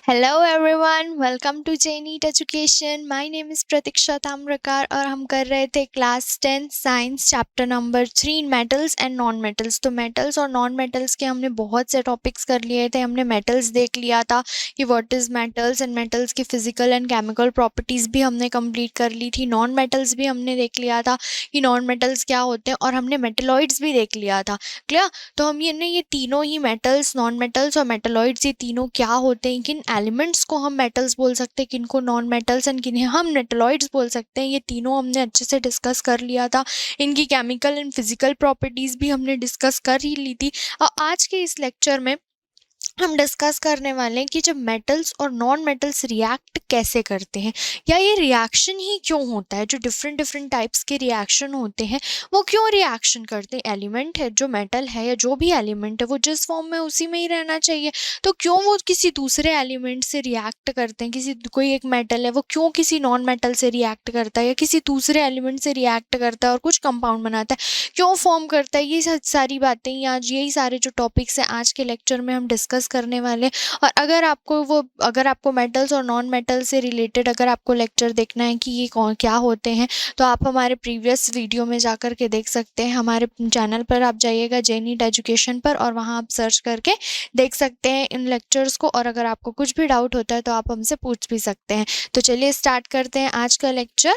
Hello everyone, welcome to Jeneet education. My name is Pratiksha Tamrakar और हम कर रहे थे class 10 science chapter number 3 metals and non metals. तो मेटल्स और नॉन मेटल्स के हमने बहुत से टॉपिक्स कर लिए थे। हमने मेटल्स देख लिया था कि what is metals and metals की फिजिकल एंड केमिकल प्रॉपर्टीज़ भी हमने कंप्लीट कर ली थी। नॉन मेटल्स भी हमने देख लिया था कि नॉन मेटल्स क्या होते हैं और हमने मेटेलॉइड्स भी देख लिया था। क्लियर? तो हम ये तीनों ही मेटल्स, नॉन मेटल्स और मेटेलॉइड्स, ये तीनों क्या होते हैं, किन एलिमेंट्स को हम मेटल्स बोल सकते हैं, किनको नॉन मेटल्स एंड किन्हें हम मेटेलॉइड्स बोल सकते हैं, ये तीनों हमने अच्छे से डिस्कस कर लिया था। इनकी केमिकल एंड फिजिकल प्रॉपर्टीज़ भी हमने डिस्कस कर ही ली थी। और आज के इस लेक्चर में हम डिस्कस करने वाले हैं कि जब मेटल्स और नॉन मेटल्स रिएक्ट कैसे करते हैं, या ये रिएक्शन ही क्यों होता है। जो डिफरेंट डिफरेंट टाइप्स के रिएक्शन होते हैं वो क्यों रिएक्शन करते हैं। एलिमेंट है जो मेटल है या जो भी एलिमेंट है वो जिस फॉर्म में उसी में ही रहना चाहिए, तो क्यों वो किसी दूसरे एलिमेंट से रिएक्ट करते हैं। कोई एक मेटल है वो क्यों किसी नॉन मेटल से रिएक्ट करता है या किसी दूसरे एलिमेंट से रिएक्ट करता है और कुछ कंपाउंड बनाता है, क्यों फॉर्म करता है। ये सारी बातें आज यही सारे जो टॉपिक्स हैं आज के लेक्चर में हम डिस्कस करने वाले। और अगर आपको मेटल्स और नॉन मेटल से रिलेटेड अगर आपको लेक्चर देखना है कि ये कौन क्या होते हैं, तो आप हमारे प्रीवियस वीडियो में जाकर के देख सकते हैं। हमारे चैनल पर आप जाइएगा जेनीट एजुकेशन पर और वहाँ आप सर्च करके देख सकते हैं इन लेक्चर्स को। और अगर आपको कुछ भी डाउट होता है तो आप हमसे पूछ भी सकते हैं। तो चलिए स्टार्ट करते हैं आज का लेक्चर।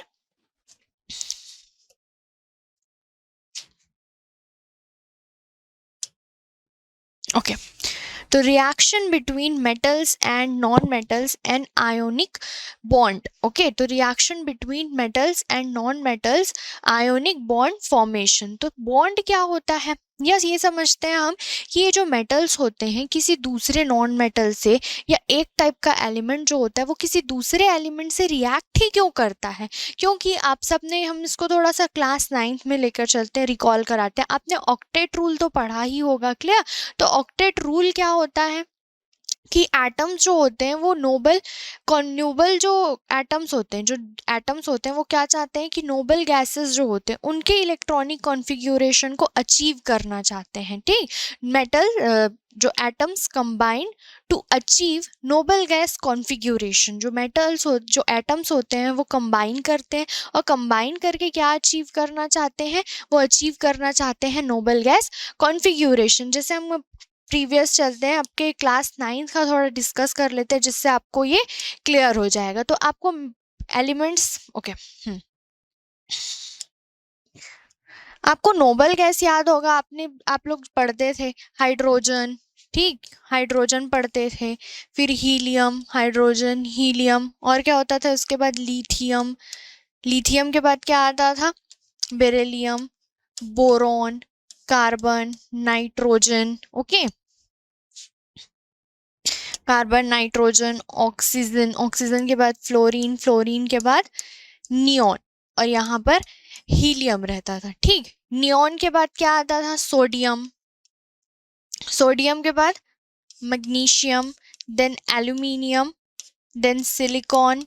ओके, तो reaction between metals and non metals and ionic bond. Okay, तो reaction between metals and non metals ionic bond formation. तो बॉन्ड क्या होता है, यस ये समझते हैं हम कि ये जो मेटल्स होते हैं किसी दूसरे नॉन मेटल से, या एक टाइप का एलिमेंट जो होता है वो किसी दूसरे एलिमेंट से रिएक्ट ही क्यों करता है। क्योंकि आप सब ने, हम इसको थोड़ा सा क्लास 9th में लेकर चलते हैं, रिकॉल कराते हैं। आपने ऑक्टेट रूल तो पढ़ा ही होगा। क्लियर? तो ऑक्टेट रूल क्या होता है कि एटम्स जो होते हैं वो नोबल जो एटम्स होते हैं, वो क्या चाहते हैं कि नोबल गैसेस जो होते हैं उनके इलेक्ट्रॉनिक कॉन्फ़िगरेशन को अचीव करना चाहते हैं। ठीक, जो atoms combine to achieve noble gas configuration. जो एटम्स होते हैं वो कंबाइन करते हैं और कंबाइन करके क्या अचीव करना चाहते हैं, वो अचीव करना चाहते हैं नोबल गैस कॉन्फ़िगरेशन। जैसे हम प्रीवियस चलते हैं, आपके क्लास 9th का थोड़ा डिस्कस कर लेते हैं जिससे आपको ये क्लियर हो जाएगा। तो आपको एलिमेंट्स, ओके, आपको नोबल गैस याद होगा, आप लोग पढ़ते थे हाइड्रोजन। ठीक, हाइड्रोजन पढ़ते थे, फिर हीलियम, हाइड्रोजन, हीलियम, और क्या होता था उसके बाद लिथियम। लिथियम के बाद क्या आता था, beryllium, boron, carbon, nitrogen. Okay, carbon, nitrogen, oxygen, oxygen के बाद फ्लोरीन, फ्लोरीन के बाद नियॉन, और यहाँ पर हीलियम रहता था। ठीक, नियॉन के बाद क्या आता था, सोडियम, सोडियम के बाद magnesium, then aluminium, then silicon.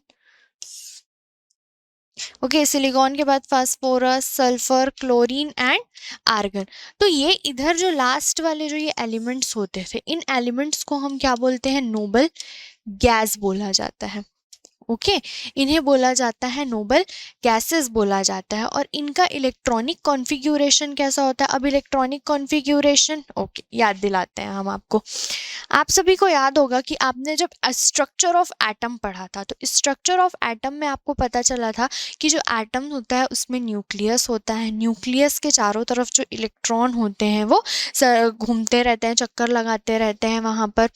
Okay, silicon के बाद phosphorus, sulphur, chlorine and argon. तो ये इधर जो लास्ट वाले जो ये एलिमेंट्स होते थे, इन एलिमेंट्स को हम क्या बोलते हैं, नोबल गैस बोला जाता है। ओके, इन्हें बोला जाता है नोबल गैसेस बोला जाता है। और इनका इलेक्ट्रॉनिक कॉन्फ़िगरेशन कैसा होता है। अब इलेक्ट्रॉनिक कॉन्फ़िगरेशन ओके याद दिलाते हैं हम आपको। आप सभी को याद होगा कि आपने जब स्ट्रक्चर ऑफ एटम पढ़ा था, तो स्ट्रक्चर ऑफ एटम में आपको पता चला था कि जो एटम होता है उसमें न्यूक्लियस होता है। न्यूक्लियस के चारों तरफ जो इलेक्ट्रॉन होते हैं वो घूमते रहते हैं, चक्कर लगाते रहते हैं वहाँ पर।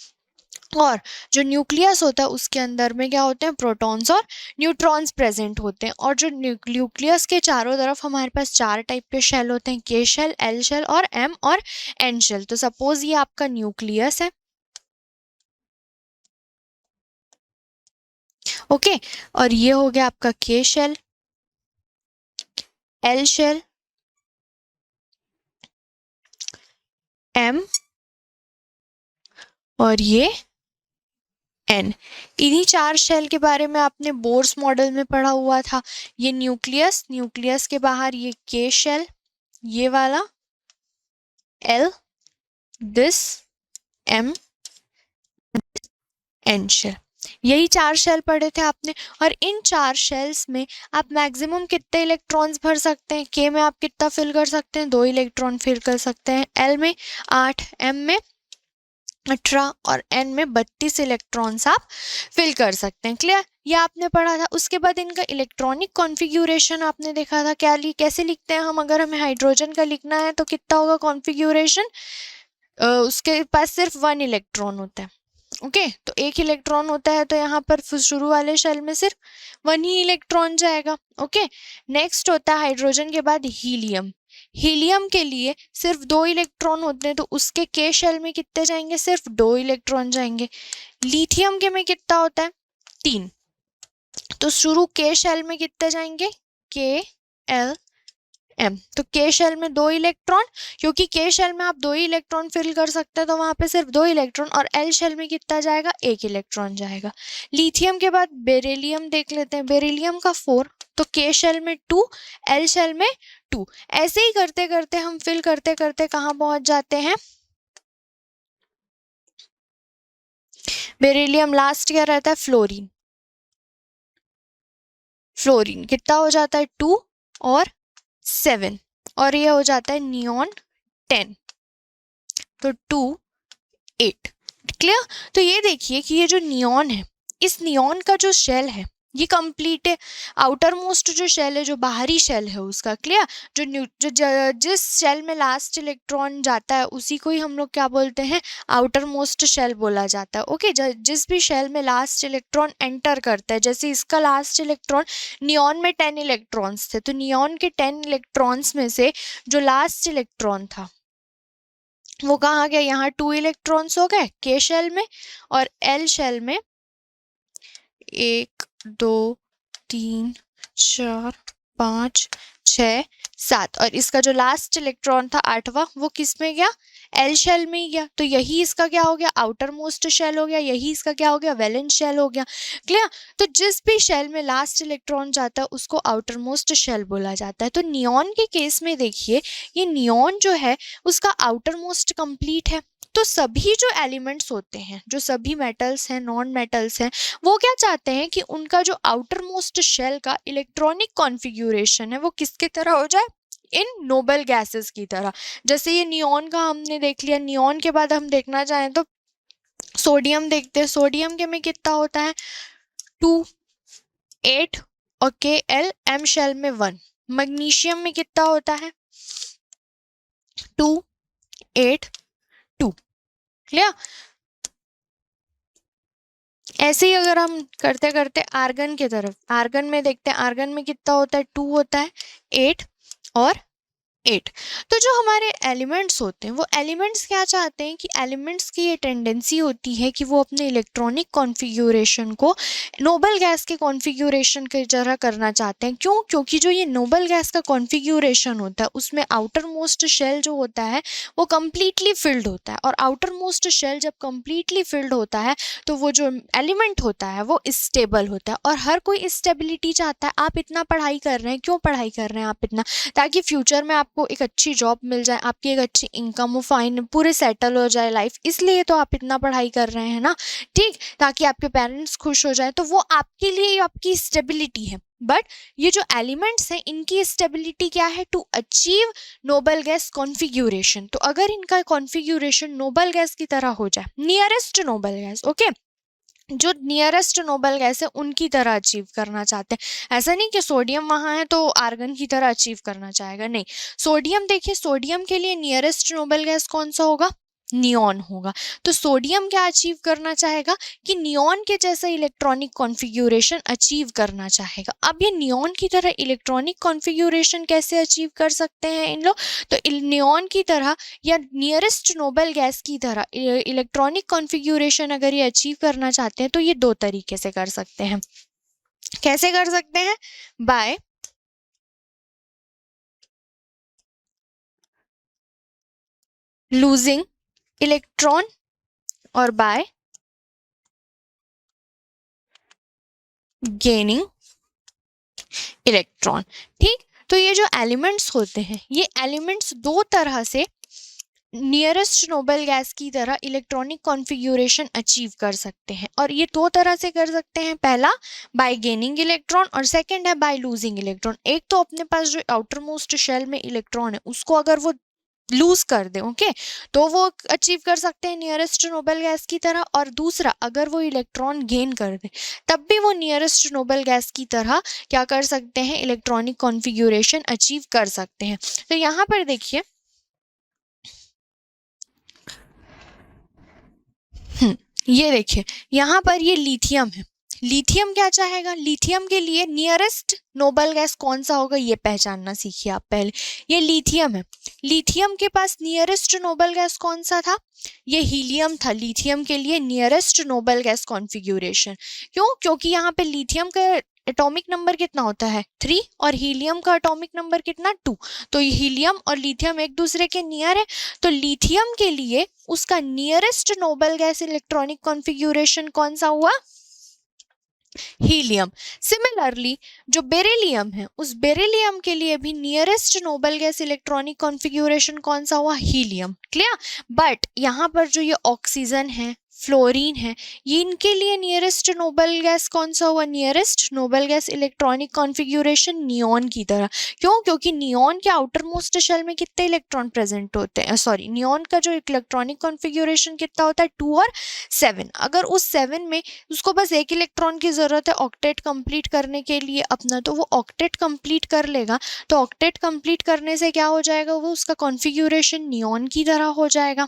और जो न्यूक्लियस होता है उसके अंदर में क्या होते हैं, प्रोटॉन्स और न्यूट्रॉन्स प्रेजेंट होते हैं। और जो न्यूक्लियस के चारों तरफ हमारे पास 4 टाइप के शेल होते हैं, के शेल, एल शेल और एम और एन शेल। तो सपोज ये आपका न्यूक्लियस है। ओके, और ये हो गया आपका के शेल, एल शेल, एम, और ये एन। इन्हीं 4 शेल के बारे में आपने बोर्स मॉडल में पढ़ा हुआ था। ये न्यूक्लियस, न्यूक्लियस के बाहर ये के शेल, ये वाला L, this M, N shell. यही 4 शेल पढ़े थे आपने, और इन 4 शेल्स में आप मैक्सिमम कितने इलेक्ट्रॉन्स भर सकते हैं? के में आप कितना फिल कर सकते हैं? 2 इलेक्ट्रॉन फिल कर सकते हैं। एल में 8, एम में 18 और एन में 32 इलेक्ट्रॉन्स आप फिल कर सकते हैं। क्लियर? ये आपने पढ़ा था। उसके बाद इनका इलेक्ट्रॉनिक कॉन्फ़िगरेशन आपने देखा था। कैसे लिखते हैं हम? अगर हमें हाइड्रोजन का लिखना है तो कितना होगा कॉन्फ़िगरेशन? उसके पास सिर्फ 1 इलेक्ट्रॉन होता है। ओके, तो 1 इलेक्ट्रॉन होता है, तो यहाँ पर शुरू वाले शेल में सिर्फ 1 ही इलेक्ट्रॉन जाएगा। ओके, नेक्स्ट होता है हाइड्रोजन के बाद हीलियम। हीलियम के लिए सिर्फ 2 इलेक्ट्रॉन होते हैं, तो उसके के शेल में कितने जाएंगे? सिर्फ 2 इलेक्ट्रॉन जाएंगे। लिथियम के में कितना होता है? 3। तो शुरू के शेल में कितने जाएंगे? के एल एम। तो के शेल में 2 इलेक्ट्रॉन, क्योंकि के शेल में आप 2 ही इलेक्ट्रॉन फिल कर सकते हैं, तो वहां पे सिर्फ 2 इलेक्ट्रॉन। और एल शेल में कितना जाएगा? 1 इलेक्ट्रॉन जाएगा। लिथियम के बाद बेरिलियम देख लेते हैं। बेरिलियम का 4, तो के शेल में 2, एल शेल में 2। ऐसे ही करते करते हम फिल करते करते कहाँ पहुंच जाते हैं? बेरिलियम लास्ट क्या रहता है? फ्लोरीन। फ्लोरीन कितना हो जाता है? 2 और 7, और ये हो जाता है नियॉन 10, तो 2 8। क्लियर? तो ये देखिए कि ये जो नियॉन है, इस नियॉन का जो शेल है ये कंप्लीट है। आउटर मोस्ट जो शेल है, जो बाहरी शेल है उसका, क्लियर, जिस शेल में लास्ट इलेक्ट्रॉन जाता है उसी को ही हम लोग क्या बोलते हैं? आउटर मोस्ट शेल बोला जाता है। ओके, जिस भी शेल में लास्ट इलेक्ट्रॉन एंटर करता है, जैसे इसका लास्ट इलेक्ट्रॉन, नियॉन में 10 इलेक्ट्रॉन्स थे, तो नियॉन के 10 इलेक्ट्रॉन्स में से जो लास्ट इलेक्ट्रॉन था वो कहाँ गया? यहाँ 2 इलेक्ट्रॉन्स हो गए के शेल में, और एल शेल में 1 2 3 4 5 6 7, और इसका जो लास्ट इलेक्ट्रॉन था 8वां, वो किस में गया? एल शेल में ही गया। तो यही इसका क्या हो गया? आउटर मोस्ट शेल हो गया। यही इसका क्या हो गया? वैलेंस शेल हो गया। क्लियर? तो जिस भी शेल में लास्ट इलेक्ट्रॉन जाता है उसको आउटर मोस्ट शेल बोला जाता है। तो नियॉन के केस में देखिए, ये नियॉन जो है उसका आउटर मोस्ट कंप्लीट है। तो सभी जो एलिमेंट्स होते हैं, जो सभी मेटल्स हैं, नॉन मेटल्स हैं, वो क्या चाहते हैं कि उनका जो आउटर मोस्ट शेल का इलेक्ट्रॉनिक कॉन्फ़िगरेशन है वो किसकी तरह हो जाए? इन नोबल गैसेस की तरह। जैसे ये नियॉन का हमने देख लिया। नियॉन के बाद हम देखना चाहें तो सोडियम देखते हैं। सोडियम के में कितना होता है? 2 8 और के एल एम शेल में 1। मैग्नीशियम में कितना होता है? 2 8 2। क्लियर? ऐसे ही अगर हम करते करते आर्गन की तरफ, आर्गन में देखते हैं, आर्गन में कितना होता है? 2 होता है, 8 और 8। तो जो हमारे एलिमेंट्स होते हैं, वो एलिमेंट्स क्या चाहते हैं कि एलिमेंट्स की ये टेंडेंसी होती है कि वो अपने इलेक्ट्रॉनिक कॉन्फ़िगरेशन को नोबल गैस के कॉन्फ़िगरेशन की तरह करना चाहते हैं। क्यों? क्योंकि जो ये नोबल गैस का कॉन्फ़िगरेशन होता है उसमें आउटर मोस्ट शेल जो होता है वो कम्प्लीटली फिल्ड होता है, और आउटर मोस्ट शेल जब कम्प्लीटली फिल्ड होता है तो वो जो एलिमेंट होता है वो स्टेबल होता है। और हर कोई स्टेबिलिटी चाहता है। आप इतना पढ़ाई कर रहे हैं, क्यों पढ़ाई कर रहे हैं आप इतना? ताकि फ्यूचर में आपको एक अच्छी जॉब मिल जाए, आपकी एक अच्छी इनकम हो, फाइन पूरे सेटल हो जाए लाइफ, इसलिए तो आप इतना पढ़ाई कर रहे हैं ना। ठीक, ताकि आपके पेरेंट्स खुश हो जाए, तो वो आपके लिए आपकी स्टेबिलिटी है। बट ये जो एलिमेंट्स हैं इनकी स्टेबिलिटी क्या है? To achieve noble gas configuration. तो अगर इनका कॉन्फ़िगरेशन नोबल गैस की तरह हो जाए, नियरेस्ट नोबल गैस, ओके, जो नियरेस्ट नोबल गैस है उनकी तरह अचीव करना चाहते हैं। ऐसा नहीं कि सोडियम वहाँ है तो आर्गन की तरह अचीव करना चाहेगा, नहीं। सोडियम देखिए, सोडियम के लिए नियरेस्ट नोबल गैस कौन सा होगा? नियॉन होगा। तो सोडियम क्या अचीव करना चाहेगा? कि नियॉन के जैसा इलेक्ट्रॉनिक कॉन्फ़िगरेशन अचीव करना चाहेगा। अब ये नियॉन की तरह इलेक्ट्रॉनिक कॉन्फ़िगरेशन कैसे अचीव कर सकते हैं इन लोग? तो नियॉन की तरह या नियरेस्ट नोबल गैस की तरह इलेक्ट्रॉनिक कॉन्फ़िगरेशन अगर ये अचीव करना चाहते हैं तो ये 2 तरीके से कर सकते हैं। कैसे कर सकते हैं? बाय लूजिंग इलेक्ट्रॉन और बाय गेनिंग इलेक्ट्रॉन। ठीक, तो ये जो एलिमेंट्स होते हैं, ये एलिमेंट्स 2 तरह से नियरेस्ट नोबल गैस की तरह इलेक्ट्रॉनिक कॉन्फ़िगरेशन अचीव कर सकते हैं। और ये दो तरह से कर सकते हैं, पहला बाय गेनिंग इलेक्ट्रॉन और सेकंड है बाय लूजिंग इलेक्ट्रॉन। एक तो अपने पास जो आउटर मोस्ट शेल में इलेक्ट्रॉन है उसको अगर वो लूज कर दे, ओके, तो वो अचीव कर सकते हैं नियरेस्ट नोबल गैस की तरह, और दूसरा अगर वो इलेक्ट्रॉन गेन कर दे तब भी वो नियरेस्ट नोबल गैस की तरह क्या कर सकते हैं, इलेक्ट्रॉनिक कॉन्फ़िगरेशन अचीव कर सकते हैं। तो यहाँ पर देखिए, ये देखिए यहाँ पर ये लिथियम है। लिथियम क्या चाहेगा, लिथियम के लिए नियरेस्ट नोबल गैस कौन सा होगा ये पहचानना सीखिए आप पहले। ये लिथियम है, लिथियम के पास नियरेस्ट नोबल गैस कौन सा था, ये हीलियम था। लिथियम के लिए नियरेस्ट नोबल गैस कॉन्फ़िगरेशन, क्यों, क्योंकि यहाँ पे लिथियम का एटॉमिक नंबर कितना होता है 3 और हीलियम का एटॉमिक नंबर कितना 2, तो हीलियम और लिथियम एक दूसरे के नियर है। तो लिथियम के लिए उसका nearest noble gas electronic configuration कौन सा हुआ, हीलियम। सिमिलरली जो बेरिलियम है उस बेरिलियम के लिए भी nearest noble gas electronic configuration कौन सा हुआ, हीलियम। क्लियर। बट यहाँ पर जो ये ऑक्सीजन है, फ्लोरीन है, ये इनके लिए नियरेस्ट नोबल गैस कौन सा हुआ, nearest noble gas electronic configuration neon की तरह। क्यों, क्योंकि नियॉन के आउटर मोस्ट शेल में कितने इलेक्ट्रॉन प्रेजेंट होते हैं, सॉरी, नियॉन का जो इलेक्ट्रॉनिक कॉन्फ़िगरेशन कितना होता है 2 और 7। अगर उस 7 में उसको बस एक इलेक्ट्रॉन की ज़रूरत है ऑक्टेट कंप्लीट करने के लिए अपना, तो वो ऑक्टेट कंप्लीट कर लेगा। तो ऑक्टेट कंप्लीट करने से क्या हो जाएगा, वो उसका कॉन्फ़िगरेशन नियॉन की तरह हो जाएगा।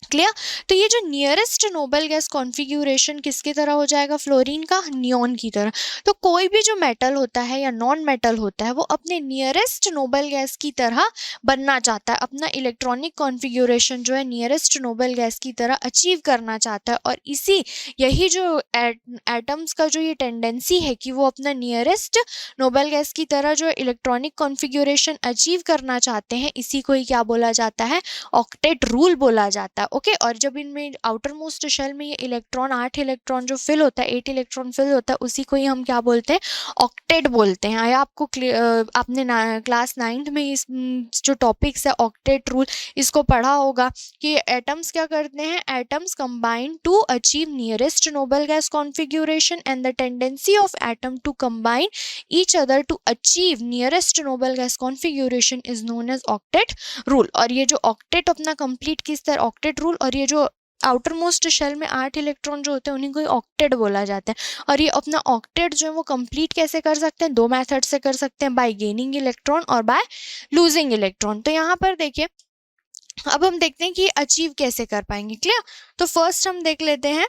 क्लियर। तो ये जो नियरेस्ट नोबल गैस कॉन्फ़िगरेशन किसकी तरह हो जाएगा, फ्लोरीन का, नियॉन की तरह। तो कोई भी जो मेटल होता है या नॉन मेटल होता है वो अपने नियरेस्ट नोबल गैस की तरह बनना चाहता है, अपना इलेक्ट्रॉनिक कॉन्फ़िगरेशन जो है नियरेस्ट नोबल गैस की तरह अचीव करना चाहता है। और इसी यही जो एटम्स का जो ये टेंडेंसी है कि वो अपना नियरेस्ट नोबल गैस की तरह जो इलेक्ट्रॉनिक कॉन्फ़िगरेशन अचीव करना चाहते हैं, इसी को ही क्या बोला जाता है, ऑक्टेट रूल बोला जाता है। ओके। और जब इनमें आउटर मोस्ट शेल में ये इलेक्ट्रॉन 8 इलेक्ट्रॉन जो फिल होता है, 8 इलेक्ट्रॉन फिल होता है, उसी को ही हम क्या बोलते हैं, ऑक्टेट बोलते हैं। आया आपको आपने क्लास 9th में इस जो टॉपिक्स है ऑक्टेट रूल, इसको पढ़ा होगा कि एटम्स क्या करते हैं, atoms combine to achieve nearest noble gas configuration and the tendency of atom to combine each other to achieve nearest noble gas configuration is known as octet rule. और ये जो ऑक्टेट अपना कंप्लीट किस तरह, octet rule, और ये जो outer most shell में 8 इलेक्ट्रॉन जो होते हैं उन्हीं को ऑक्टेट बोला जाता है। और ये अपना ऑक्टेट जो है वो कंप्लीट कैसे कर सकते हैं, दो मेथड से कर सकते हैं, बाय गेनिंग इलेक्ट्रॉन और बाय लूजिंग इलेक्ट्रॉन। तो यहाँ पर देखिए, अब हम देखते हैं कि अचीव कैसे कर पाएंगे। क्लियर। तो फर्स्ट हम देख लेते हैं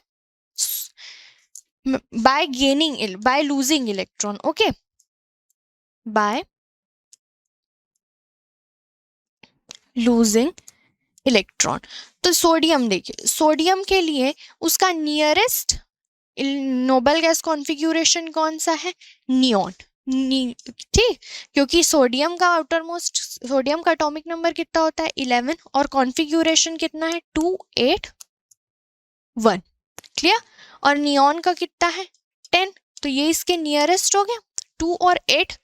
bye gaining, by losing electron. Okay, by losing electron. तो सोडियम देखिए, सोडियम के लिए उसका नियरेस्ट नोबल गैस कॉन्फ़िगरेशन कौन सा है, नियॉन। ठीक, क्योंकि सोडियम का आउटर मोस्ट, सोडियम का एटॉमिक नंबर कितना होता है 11 और कॉन्फ़िगरेशन कितना है 2 8 1। क्लियर। और नियॉन का कितना है 10, तो ये इसके नियरेस्ट हो गया 2 और 8।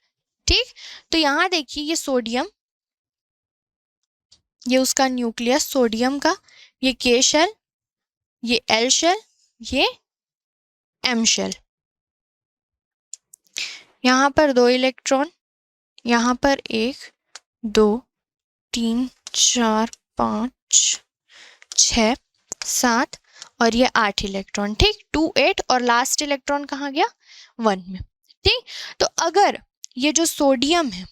ठीक। तो यहाँ देखिए ये सोडियम, ये उसका न्यूक्लियस सोडियम का, ये के शेल, ये एल शेल, ये एम शेल। यहाँ पर 2 इलेक्ट्रॉन, यहाँ पर 1 2 3 4 5 6 7 और ये 8 इलेक्ट्रॉन। ठीक, 2 8 और लास्ट इलेक्ट्रॉन कहाँ गया 1 में। ठीक। तो अगर ये जो सोडियम है,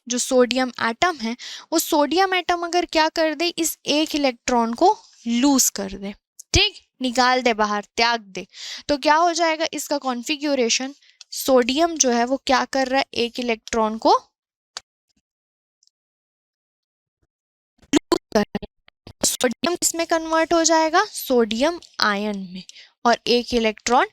जो सोडियम एटम है, वो सोडियम एटम अगर क्या कर दे, इस एक इलेक्ट्रॉन को लूज कर दे, ठीक, निकाल दे बाहर, त्याग दे, तो क्या हो जाएगा, इसका कॉन्फ़िगरेशन, सोडियम जो है वो क्या कर रहा है, एक इलेक्ट्रॉन को लूज कर रहा है। सोडियम किसमें कन्वर्ट हो जाएगा, सोडियम आयन में, और एक इलेक्ट्रॉन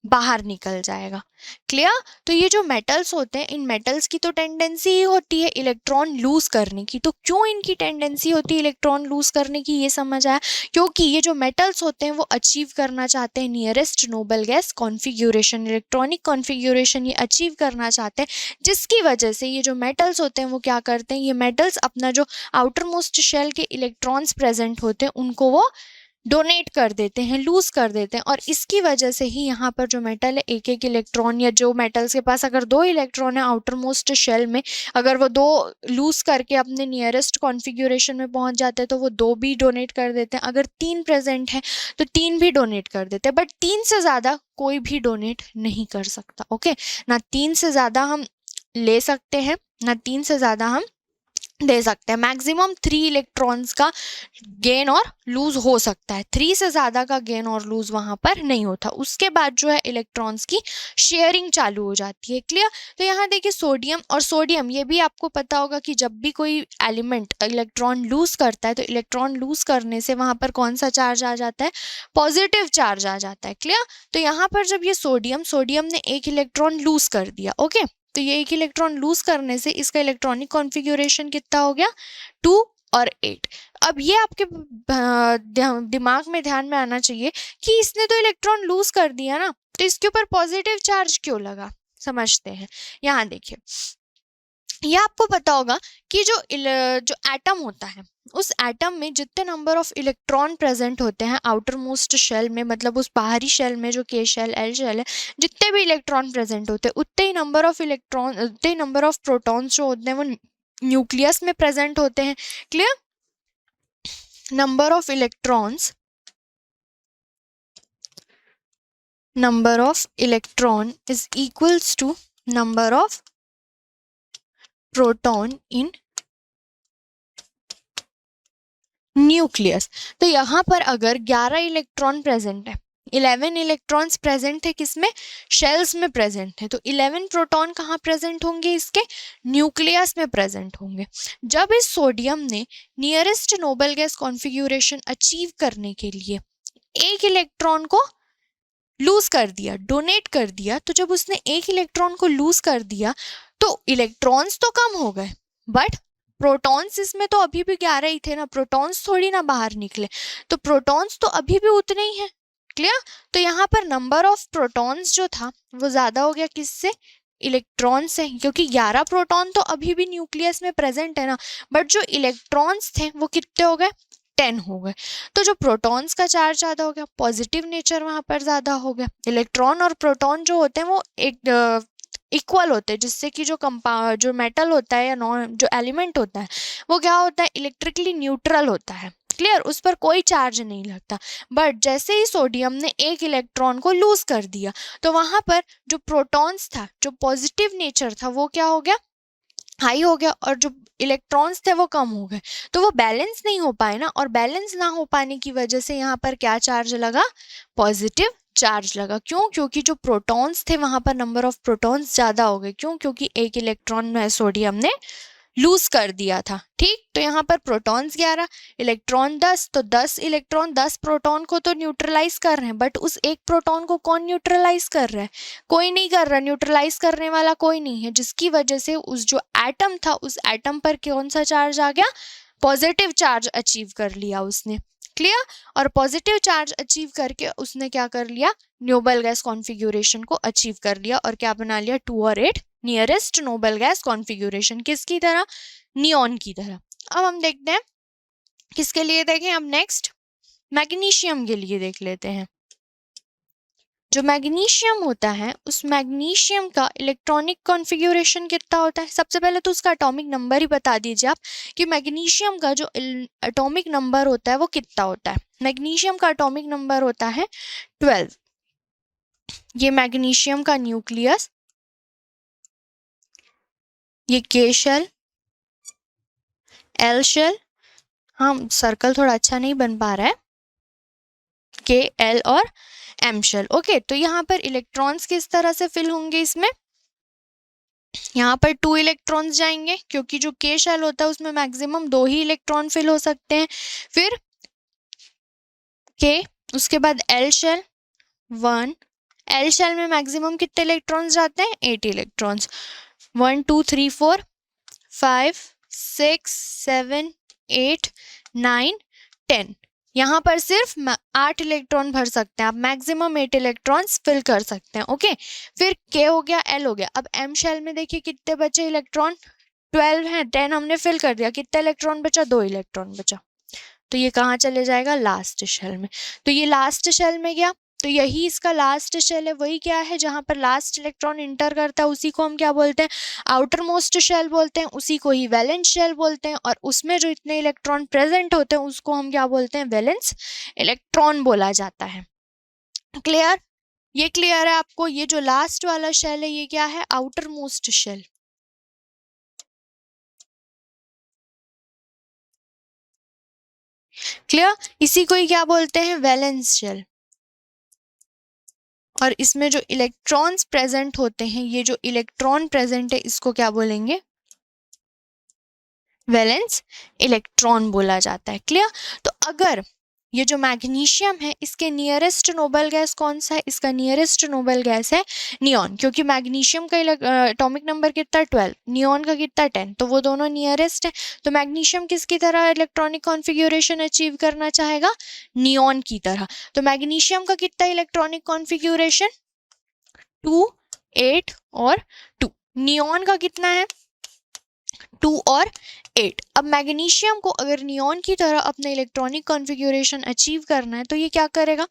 बाहर निकल जाएगा। क्लियर? तो ये जो मेटल्स होते हैं, इन मेटल्स की तो टेंडेंसी ही होती है इलेक्ट्रॉन लूज करने की। तो क्यों इनकी टेंडेंसी होती है इलेक्ट्रॉन लूज करने की, ये समझ आया? क्योंकि ये जो मेटल्स होते हैं वो अचीव करना चाहते हैं nearest noble gas configuration, electronic configuration ये अचीव करना चाहते हैं, जिसकी वजह से ये जो मेटल्स होते हैं वो क्या करते हैं, ये मेटल्स अपना जो आउटर मोस्ट शेल के इलेक्ट्रॉन्स प्रेजेंट होते हैं उनको वो डोनेट कर देते हैं, लूज कर देते हैं। और इसकी वजह से ही यहाँ पर जो मेटल है एक एक इलेक्ट्रॉन, या जो मेटल्स के पास अगर 2 इलेक्ट्रॉन है आउटर मोस्ट शेल में, अगर वो 2 लूज करके अपने नियरेस्ट कॉन्फ़िगरेशन में पहुंच जाते हैं तो वो 2 भी डोनेट कर देते हैं। अगर 3 प्रेजेंट है तो 3 भी डोनेट कर देते हैं, बट 3 से ज़्यादा कोई भी डोनेट नहीं कर सकता। ओके, ना 3 से ज़्यादा हम ले सकते हैं, ना 3 से ज़्यादा हम दे सकते हैं। मैक्सिमम 3 इलेक्ट्रॉन्स का गेन और लूज हो सकता है, 3 से ज़्यादा का गेन और लूज वहाँ पर नहीं होता। उसके बाद जो है इलेक्ट्रॉन्स की शेयरिंग चालू हो जाती है। क्लियर? तो यहाँ देखिए सोडियम, और सोडियम ये भी आपको पता होगा कि जब भी कोई एलिमेंट इलेक्ट्रॉन लूज करता है तो इलेक्ट्रॉन लूज करने से वहाँ पर कौन सा चार्ज आ जाता है, पॉजिटिव चार्ज आ जाता है। क्लियर? तो यहाँ पर जब ये सोडियम ने एक इलेक्ट्रॉन लूज कर दिया, ओके, तो ये एक इलेक्ट्रॉन लूज करने से इसका इलेक्ट्रॉनिक कॉन्फ़िगरेशन कितना हो गया, 2 और 8। अब ये आपके दिमाग में ध्यान में आना चाहिए कि इसने तो इलेक्ट्रॉन लूज कर दिया ना, तो इसके ऊपर पॉजिटिव चार्ज क्यों लगा, समझते हैं। यहाँ देखिए, ये आपको पता होगा कि जो एटम होता है, उस एटम में जितने नंबर ऑफ इलेक्ट्रॉन प्रेजेंट होते हैं आउटर मोस्ट शेल में, मतलब उस बाहरी शेल में जो के शेल एल शेल है, जितने भी इलेक्ट्रॉन प्रेजेंट होते हैं उतने ही नंबर ऑफ इलेक्ट्रॉन, उतने ही नंबर ऑफ प्रोटॉन्स जो होते हैं वो न्यूक्लियस में प्रेजेंट होते हैं। Clear? number of electrons, number of electron is equals to number of proton in nucleus. तो यहाँ पर अगर 11 इलेक्ट्रॉन प्रेजेंट है, 11 इलेक्ट्रॉन्स प्रेजेंट है किसमें, शेल्स में प्रेजेंट है, तो 11 प्रोटॉन कहाँ प्रेजेंट होंगे, इसके न्यूक्लियस में प्रेजेंट होंगे। जब इस सोडियम ने nearest noble gas configuration achieve करने के लिए एक इलेक्ट्रॉन को लूज कर दिया, डोनेट कर दिया, तो जब उसने एक इलेक्ट्रॉन को लूज कर दिया तो इलेक्ट्रॉन्स तो कम हो गए, बट प्रोटॉन्स इसमें तो अभी भी 11 ही थे ना, प्रोटॉन्स थोड़ी ना बाहर निकले, तो प्रोटॉन्स तो अभी भी उतने ही हैं। क्लियर? तो यहाँ पर नंबर ऑफ प्रोटॉन्स जो था वो ज्यादा हो गया, किससे, इलेक्ट्रॉन से, क्योंकि 11 प्रोटॉन तो अभी भी न्यूक्लियस में प्रेजेंट है ना, बट जो इलेक्ट्रॉन्स थे वो कितने हो गए, 10 हो गए। तो जो प्रोटॉन्स का चार्ज ज़्यादा हो गया, पॉजिटिव नेचर वहाँ पर ज़्यादा हो गया। इलेक्ट्रॉन और प्रोटॉन जो होते हैं वो एक इक्वल होते हैं, जिससे कि जो मेटल होता है या नॉन जो एलिमेंट होता है वो क्या होता है, इलेक्ट्रिकली न्यूट्रल होता है। क्लियर? उस पर कोई चार्ज नहीं लगता। बट जैसे ही सोडियम ने एक इलेक्ट्रॉन को लूज कर दिया तो वहाँ पर जो प्रोटॉन्स था, जो पॉजिटिव नेचर था, वो क्या हो गया, हाई हो गया, और जो इलेक्ट्रॉन्स थे वो कम हो गए, तो वो बैलेंस नहीं हो पाए ना, और बैलेंस ना हो पाने की वजह से यहाँ पर क्या चार्ज लगा, पॉजिटिव चार्ज लगा। क्यों? क्योंकि जो प्रोटॉन्स थे वहां पर नंबर ऑफ प्रोटॉन्स ज्यादा हो गए। क्यों? क्योंकि एक इलेक्ट्रॉन सोडियम ने लूज कर दिया था। ठीक, तो यहाँ पर प्रोटॉन्स 11, इलेक्ट्रॉन 10, तो 10 इलेक्ट्रॉन 10 प्रोटॉन को तो न्यूट्रलाइज कर रहे हैं, बट उस एक प्रोटॉन को कौन न्यूट्रलाइज कर रहा है, कोई नहीं कर रहा, न्यूट्रलाइज करने वाला कोई नहीं है, जिसकी वजह से उस जो एटम था उस एटम पर कौन सा चार्ज आ गया, पॉजिटिव चार्ज अचीव कर लिया उसने। क्लियर? और पॉजिटिव चार्ज अचीव करके उसने क्या कर लिया, नोबल गैस कॉन्फ़िगरेशन को अचीव कर लिया, और क्या बना लिया, 2 और 8 नियरेस्ट नोबल गैस कॉन्फ़िगरेशन, किसकी तरह, नियॉन की तरह। अब हम देखते हैं किसके लिए, देखें अब नेक्स्ट मैग्नीशियम के लिए देख लेते हैं। जो मैग्नीशियम होता है उस मैग्नीशियम का इलेक्ट्रॉनिक कॉन्फ़िगरेशन कितना होता है, सबसे पहले तो उसका एटॉमिक नंबर ही बता दीजिए आप कि मैग्नीशियम का जो एटॉमिक नंबर होता है वो कितना होता है। मैग्नीशियम का एटॉमिक नंबर होता है 12। ये मैग्नीशियम का न्यूक्लियस, ये के शेल, एल शेल, हाँ सर्कल थोड़ा अच्छा नहीं बन पा रहा है, के, एल और एम शेल। ओके, तो यहाँ पर इलेक्ट्रॉन्स किस तरह से फिल होंगे, इसमें यहाँ पर 2 इलेक्ट्रॉन्स जाएंगे, क्योंकि जो के शेल होता है उसमें मैक्सिमम 2 ही इलेक्ट्रॉन फिल हो सकते हैं। फिर के, उसके बाद एल शेल 1, एल शेल में मैक्सिमम कितने इलेक्ट्रॉन्स जाते हैं? 8 इलेक्ट्रॉन्स। 1 2 3 4 5 6 7 8 9 10। यहाँ पर सिर्फ 8 इलेक्ट्रॉन भर सकते हैं आप, मैक्सिमम 8 इलेक्ट्रॉन्स फिल कर सकते हैं। ओके, फिर के हो गया, एल हो गया। अब एम शेल में देखिए कितने बचे इलेक्ट्रॉन? 12 है, 10 हमने फिल कर दिया, कितना इलेक्ट्रॉन बचा? 2 इलेक्ट्रॉन बचा। तो ये कहाँ चले जाएगा? लास्ट शेल में। तो ये लास्ट शेल में गया, तो यही इसका लास्ट शेल है। वही क्या है? जहां पर लास्ट इलेक्ट्रॉन इंटर करता है उसी को हम क्या बोलते हैं? आउटर मोस्ट शेल बोलते हैं, उसी को ही वैलेंस शेल बोलते हैं। और उसमें जो इतने इलेक्ट्रॉन प्रेजेंट होते हैं उसको हम क्या बोलते हैं? वैलेंस इलेक्ट्रॉन बोला जाता है। क्लियर? ये क्लियर है आपको? ये जो लास्ट वाला शेल है ये क्या है? Outermost shell. क्लियर? इसी को ही क्या बोलते हैं? Valence shell. और इसमें जो इलेक्ट्रॉन्स प्रेजेंट होते हैं, ये जो इलेक्ट्रॉन प्रेजेंट है इसको क्या बोलेंगे? वैलेंस इलेक्ट्रॉन बोला जाता है। क्लियर? तो अगर ये जो मैग्नीशियम है इसके नियरेस्ट नोबल गैस कौन सा है? इसका नियरेस्ट नोबल गैस है नियॉन, क्योंकि मैग्नीशियम का एटॉमिक नंबर कितना? 12, नियॉन का कितना? 10, तो वो दोनों नियरेस्ट है। तो मैग्नीशियम किसकी तरह इलेक्ट्रॉनिक कॉन्फ़िगरेशन अचीव करना चाहेगा? नियॉन की तरह। तो मैग्नीशियम का कितना इलेक्ट्रॉनिक कॉन्फ़िगरेशन? 2 8 और 2। नियॉन का कितना है? 2 और 8। अब मैग्नीशियम को अगर नियॉन की तरह अपने इलेक्ट्रॉनिक कॉन्फ़िगरेशन अचीव करना है तो ये क्या करेगा?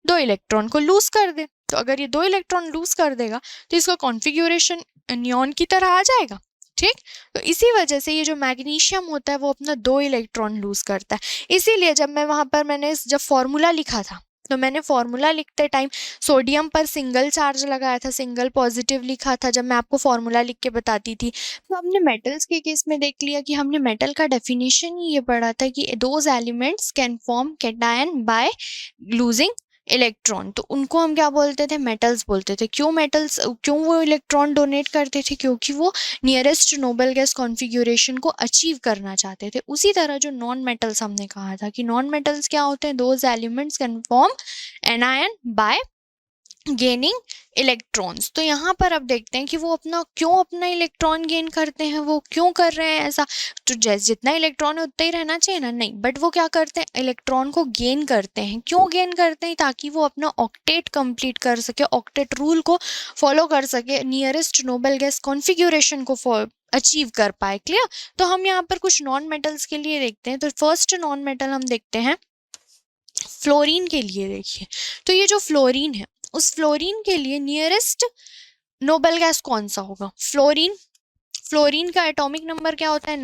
2 इलेक्ट्रॉन को लूज कर दे। तो अगर ये 2 इलेक्ट्रॉन लूज कर देगा तो इसका कॉन्फ़िगरेशन नियॉन की तरह आ जाएगा। ठीक, तो इसी वजह से ये जो मैग्नीशियम होता है वो अपना 2 इलेक्ट्रॉन लूज करता है। इसीलिए जब मैं वहां पर मैंने जब फॉर्मूला लिखा था तो मैंने फॉर्मूला लिखते टाइम सोडियम पर सिंगल चार्ज लगाया था, सिंगल पॉजिटिव लिखा था जब मैं आपको फॉर्मूला लिख के बताती थी। तो हमने मेटल्स के केस में देख लिया कि हमने मेटल का डेफिनेशन ही ये पढ़ा था कि those elements can form cation by losing electron. तो उनको हम क्या बोलते थे? मेटल्स बोलते थे। क्यों मेटल्स? क्यों वो इलेक्ट्रॉन डोनेट करते थे? क्योंकि वो नियरेस्ट नोबल गैस कॉन्फ़िगरेशन को अचीव करना चाहते थे। उसी तरह जो नॉन मेटल्स हमने कहा था कि नॉन मेटल्स क्या होते हैं? Those elements can form anion bye gaining electrons. तो यहाँ पर अब देखते हैं कि वो अपना इलेक्ट्रॉन गेन करते हैं, वो क्यों कर रहे हैं ऐसा? तो जैसे जितना इलेक्ट्रॉन है उतना ही रहना चाहिए ना? नहीं, बट वो क्या करते हैं? इलेक्ट्रॉन को गेन करते हैं। क्यों गेन करते हैं? ताकि वो अपना ऑक्टेट कंप्लीट कर सके, ऑक्टेट रूल को फॉलो कर सके, नियरेस्ट नोबल गैस कॉन्फ़िगरेशन को अचीव कर पाए। क्लियर? तो हम यहाँ पर कुछ नॉन मेटल्स के लिए देखते हैं। तो फर्स्ट नॉन मेटल हम देखते हैं फ्लोरीन के लिए। देखिए, तो ये जो फ्लोरीन है उस फ्लोरीन के लिए नियरेस्ट नोबल गैस कौन सा होगा? फ्लोरीन का एटॉमिक नंबर क्या होता है?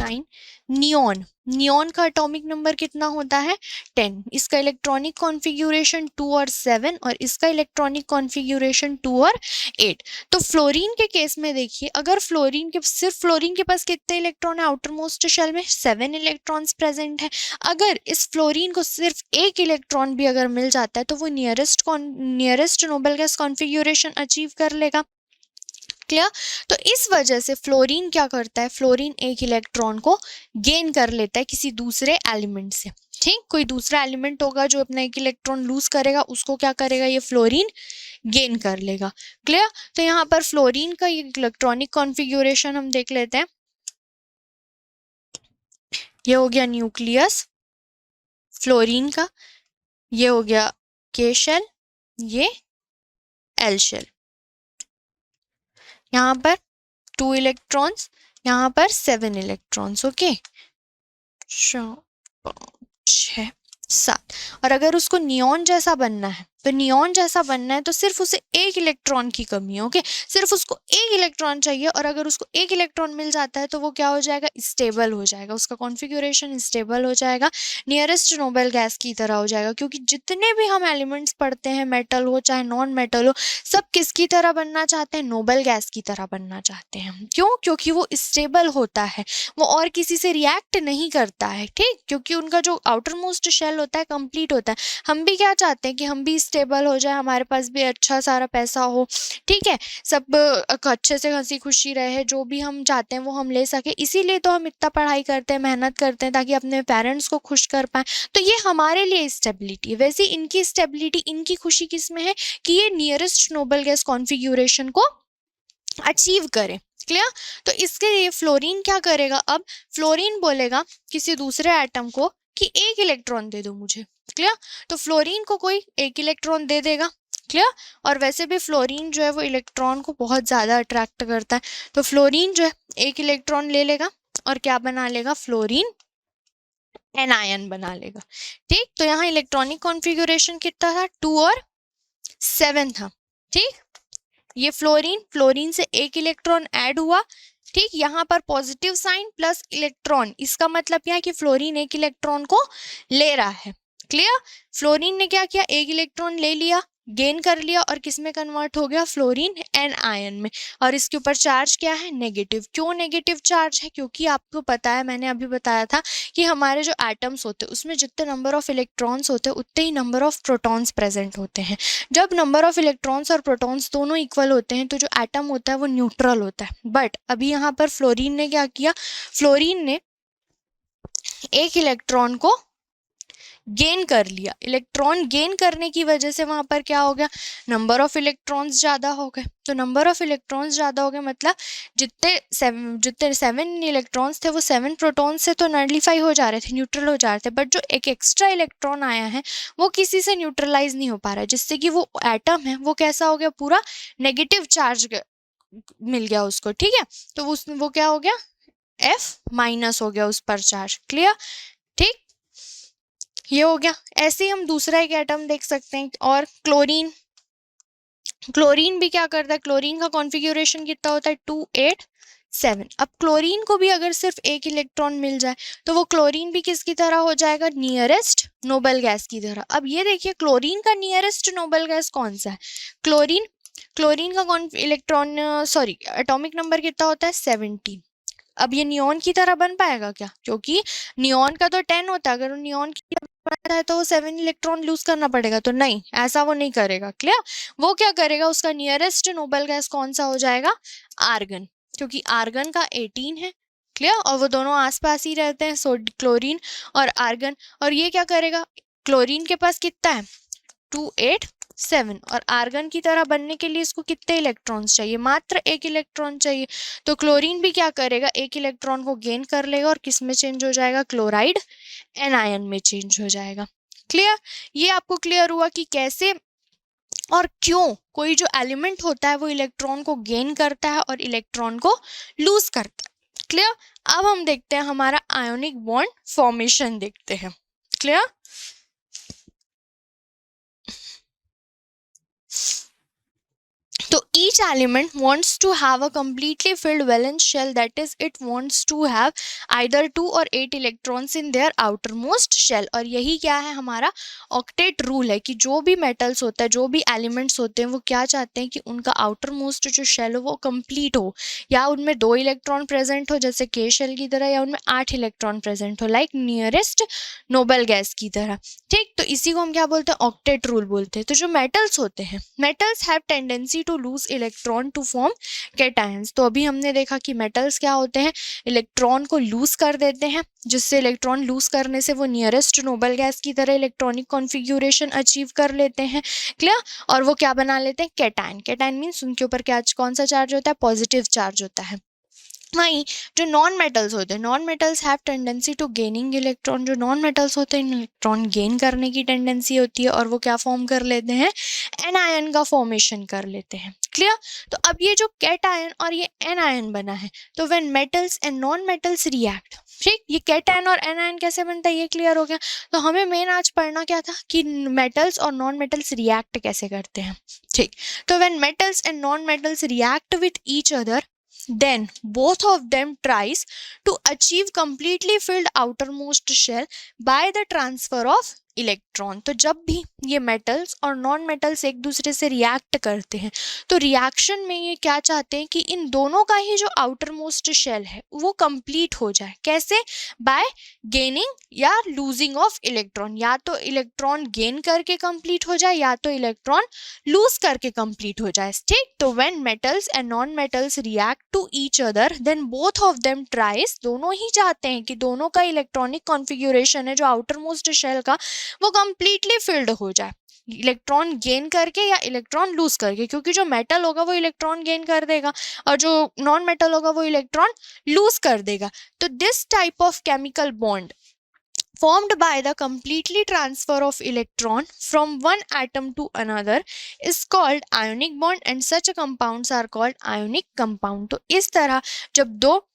9। नियॉन का एटॉमिक नंबर कितना होता है? 10। इसका इलेक्ट्रॉनिक कॉन्फ़िगरेशन 2 और 7 और इसका इलेक्ट्रॉनिक कॉन्फ़िगरेशन 2 और 8। तो फ्लोरीन के केस में देखिए, अगर सिर्फ फ्लोरीन के पास कितने इलेक्ट्रॉन है? आउटर मोस्ट शेल में 7 इलेक्ट्रॉन्स प्रेजेंट है। अगर इस फ्लोरीन को सिर्फ 1 इलेक्ट्रॉन भी अगर मिल जाता है तो वो nearest noble gas configuration achieve कर लेगा। क्लियर? तो इस वजह से फ्लोरीन क्या करता है? फ्लोरीन 1 इलेक्ट्रॉन को गेन कर लेता है किसी दूसरे एलिमेंट से। ठीक, कोई दूसरा एलिमेंट होगा जो अपना 1 इलेक्ट्रॉन लूज करेगा, उसको क्या करेगा? ये फ्लोरीन गेन कर लेगा। क्लियर? तो यहाँ पर फ्लोरीन का इलेक्ट्रॉनिक कॉन्फ़िगरेशन हम देख लेते हैं। ये हो गया न्यूक्लियस फ्लोरीन का, ये हो गया के शेल, ये एल शेल। यहाँ पर 2 इलेक्ट्रॉन्स, यहाँ पर 7 इलेक्ट्रॉन्स। ओके, 4 5 6 7। और अगर उसको नियॉन जैसा बनना है तो नियॉन जैसा बनना है तो सिर्फ उसे 1 इलेक्ट्रॉन की कमी है। ओके, सिर्फ उसको 1 इलेक्ट्रॉन चाहिए और अगर उसको 1 इलेक्ट्रॉन मिल जाता है तो वो क्या हो जाएगा? स्टेबल हो जाएगा, उसका कॉन्फ़िगरेशन स्टेबल हो जाएगा, नियरेस्ट नोबल गैस की तरह हो जाएगा। क्योंकि जितने भी हम एलिमेंट्स पढ़ते हैं, मेटल हो चाहे नॉन मेटल हो, सब किसकी तरह बनना चाहते हैं? नोबल गैस की तरह बनना चाहते हैं। क्यों? क्योंकि वो स्टेबल होता है, वो और किसी से रिएक्ट नहीं करता है। ठीक, क्योंकि उनका जो आउटर मोस्ट शेल होता है कंप्लीट होता है। हम भी क्या चाहते हैं कि हम भी स्टेबल हो जाए, हमारे पास भी अच्छा सारा पैसा हो, ठीक है, सब अच्छे से हंसी खुशी रहे, जो भी हम चाहते हैं वो हम ले सके, इसीलिए तो हम इतना पढ़ाई करते हैं, मेहनत करते हैं, ताकि अपने पेरेंट्स को खुश कर पाए। तो ये हमारे लिए स्टेबिलिटी है। वैसे इनकी स्टेबिलिटी, इनकी खुशी किस में है कि ये नियरेस्ट नोबल गैस कॉन्फ़िगरेशन को अचीव करें। क्लियर? तो इसके लिए फ्लोरीन क्या करेगा, अब फ्लोरीन बोलेगा किसी दूसरे एटम को कि एक इलेक्ट्रॉन दे दो मुझे। क्लियर? तो फ्लोरीन को कोई एक इलेक्ट्रॉन दे देगा। क्लियर? और वैसे भी फ्लोरीन जो है वो इलेक्ट्रॉन को बहुत ज़्यादा अट्रैक्ट करता है, तो फ्लोरीन जो है एक इलेक्ट्रॉन ले लेगा और क्या बना लेगा, फ्लोरीन एनायन बना लेगा। ठीक, तो यहाँ इलेक्ट्रॉनिक कॉन्फ़िगरेशन कितना था, 2 और 7 था। ठीक, ये फ्लोरीन से एक इलेक्ट्रॉन ऐड हुआ। ठीक, यहाँ पर पॉजिटिव साइन प्लस इलेक्ट्रॉन, इसका मतलब क्या है कि फ्लोरीन एक इलेक्ट्रॉन को ले रहा है। क्लियर? फ्लोरीन ने क्या किया, एक इलेक्ट्रॉन ले लिया, गेन कर लिया, और किस में कन्वर्ट हो गया, फ्लोरीन एन आयन में। और इसके ऊपर चार्ज क्या है, नेगेटिव। क्यों नेगेटिव चार्ज है, क्योंकि आपको पता है, मैंने अभी बताया था कि हमारे जो एटम्स होते हैं उसमें जितने नंबर ऑफ इलेक्ट्रॉन्स होते हैं उतने ही नंबर ऑफ प्रोटॉन्स प्रेजेंट होते हैं। जब नंबर ऑफ इलेक्ट्रॉन्स और प्रोटॉन्स दोनों इक्वल होते हैं तो जो एटम होता है वो न्यूट्रल होता है। बट अभी यहाँ पर फ्लोरीन ने क्या किया, फ्लोरीन ने एक इलेक्ट्रॉन को गेन कर लिया। इलेक्ट्रॉन गेन करने की वजह से वहां पर क्या हो गया, नंबर ऑफ इलेक्ट्रॉन्स ज़्यादा हो गए। तो नंबर ऑफ इलेक्ट्रॉन्स ज़्यादा हो गए मतलब जितने 7 इलेक्ट्रॉन्स थे वो 7 प्रोटॉन्स से तो नलिफाई हो जा रहे थे, न्यूट्रल हो जा रहे थे, बट जो एक एक्स्ट्रा इलेक्ट्रॉन आया है वो किसी से न्यूट्रलाइज नहीं हो पा रहा है, जिससे कि वो एटम है वो कैसा हो गया, पूरा नेगेटिव चार्ज मिल गया उसको। ठीक है, तो वो क्या हो गया, F- हो गया उस पर चार्ज। क्लियर? ठीक, ये हो गया। ऐसे ही हम दूसरा एक एटम देख सकते हैं, और क्लोरीन। क्लोरीन भी क्या करता है, क्लोरीन का कॉन्फ़िगरेशन कितना होता है, 2 8 7। अब क्लोरीन को भी अगर सिर्फ एक इलेक्ट्रॉन मिल जाए तो वो क्लोरीन भी किसकी तरह हो जाएगा, नियरेस्ट नोबल गैस की तरह। अब ये देखिए क्लोरीन का नियरेस्ट नोबल गैस कौन सा है, क्लोरीन। क्लोरीन का इलेक्ट्रॉन एटॉमिक नंबर कितना होता है, 17। अब ये नियॉन की तरह बन पाएगा क्या, क्योंकि नियॉन का तो 10 होता है, अगर नियॉन की बनता है तो वो 7 इलेक्ट्रॉन लूज करना पड़ेगा, तो नहीं, ऐसा वो नहीं करेगा। क्लियर? वो क्या करेगा, उसका नियरेस्ट नोबल गैस कौन सा हो जाएगा, आर्गन, क्योंकि आर्गन का 18 है। क्लियर? और वो दोनों आसपास ही रहते हैं, सो क्लोरीन और आर्गन। और ये क्या करेगा, क्लोरीन के पास कितना है, 2 8 7, और आर्गन की तरह बनने के लिए इसको कितने इलेक्ट्रॉन्स चाहिए, मात्र एक इलेक्ट्रॉन चाहिए। तो क्लोरीन भी क्या करेगा, एक इलेक्ट्रॉन को गेन कर लेगा और किस में चेंज हो जाएगा, क्लोराइड एनायन में चेंज हो जाएगा। क्लियर? ये आपको क्लियर हुआ कि कैसे और क्यों कोई जो एलिमेंट होता है वो इलेक्ट्रॉन को गेन करता है और इलेक्ट्रॉन को लूज करता है। क्लियर? अब हम देखते हैं हमारा आयोनिक बॉन्ड फॉर्मेशन देखते हैं। Clear? So each element wants to have a completely filled valence shell, that is it wants to have either 2 or 8 electrons in their outermost shell। और यही क्या है, हमारा ऑक्टेट रूल है कि जो भी मेटल्स होता है, जो भी एलिमेंट्स होते हैं, वो क्या चाहते हैं कि उनका आउटर मोस्ट जो शेल हो वो कंप्लीट हो, या उनमें 2 इलेक्ट्रॉन प्रेजेंट हो जैसे के शेल की तरह, या उनमें 8 इलेक्ट्रॉन प्रेजेंट हो लाइक नियरेस्ट नोबल गैस की तरह। ठीक, तो इसी को हम क्या बोलते हैं, ऑक्टेट रूल बोलते हैं। तो जो मेटल्स होते हैं, metals have tendency to lose electron to form cations. तो अभी हमने देखा कि मेटल्स क्या होते हैं, इलेक्ट्रॉन को लूज कर देते हैं, जिससे इलेक्ट्रॉन लूज करने से वो नियरेस्ट नोबल गैस की तरह इलेक्ट्रॉनिक कॉन्फ़िगरेशन अचीव कर लेते हैं। क्लियर? और वो क्या बना लेते हैं, कैटायन। कैटायन मीन्स उनके ऊपर क्या, कौन सा चार्ज होता है, पॉजिटिव चार्ज होता है। वहीं जो नॉन मेटल्स होते हैं, non metals have tendency to gaining electron. जो नॉन मेटल्स होते हैं इलेक्ट्रॉन गेन करने की टेंडेंसी होती है, और वो क्या फॉर्म कर लेते हैं, एनायन का फॉर्मेशन कर लेते हैं। क्लियर? तो अब ये जो कैटायन और ये एनायन बना है, तो when metals and non metals react, ठीक, ये कैटायन और एनायन कैसे बनता है ये क्लियर हो गया। तो हमें मेन आज पढ़ना क्या था कि मेटल्स और नॉन मेटल्स रिएक्ट कैसे करते हैं। ठीक, तो when metals and non metals react with each other, then both of them tries to achieve completely filled outermost shell by the transfer of electron. तो जब भी ये मेटल्स और नॉन मेटल्स एक दूसरे से रिएक्ट करते हैं तो रिएक्शन में ये क्या चाहते हैं कि इन दोनों का ही जो आउटर मोस्ट शेल है वो कंप्लीट हो जाए। कैसे? बाय गेनिंग या लूजिंग ऑफ इलेक्ट्रॉन, या तो इलेक्ट्रॉन गेन करके कंप्लीट हो जाए या तो इलेक्ट्रॉन लूज करके कंप्लीट हो जाए। ठीक, तो when metals and non metals react to each other then both of them tries, दोनों ही चाहते हैं कि दोनों का इलेक्ट्रॉनिक कॉन्फ़िगरेशन है जो आउटर मोस्ट शेल का वो कंप्लीटली फिल्ड हो जाए, इलेक्ट्रॉन गेन करके या इलेक्ट्रॉन लूज करके, क्योंकि जो मेटल होगा वो इलेक्ट्रॉन गेन कर देगा और जो नॉन मेटल होगा वो इलेक्ट्रॉन लूज कर देगा। तो this type of chemical bond formed by the completely transfer of electron from one atom to another is called ionic bond and such compounds are called ionic compound। तो इस तरह जब दो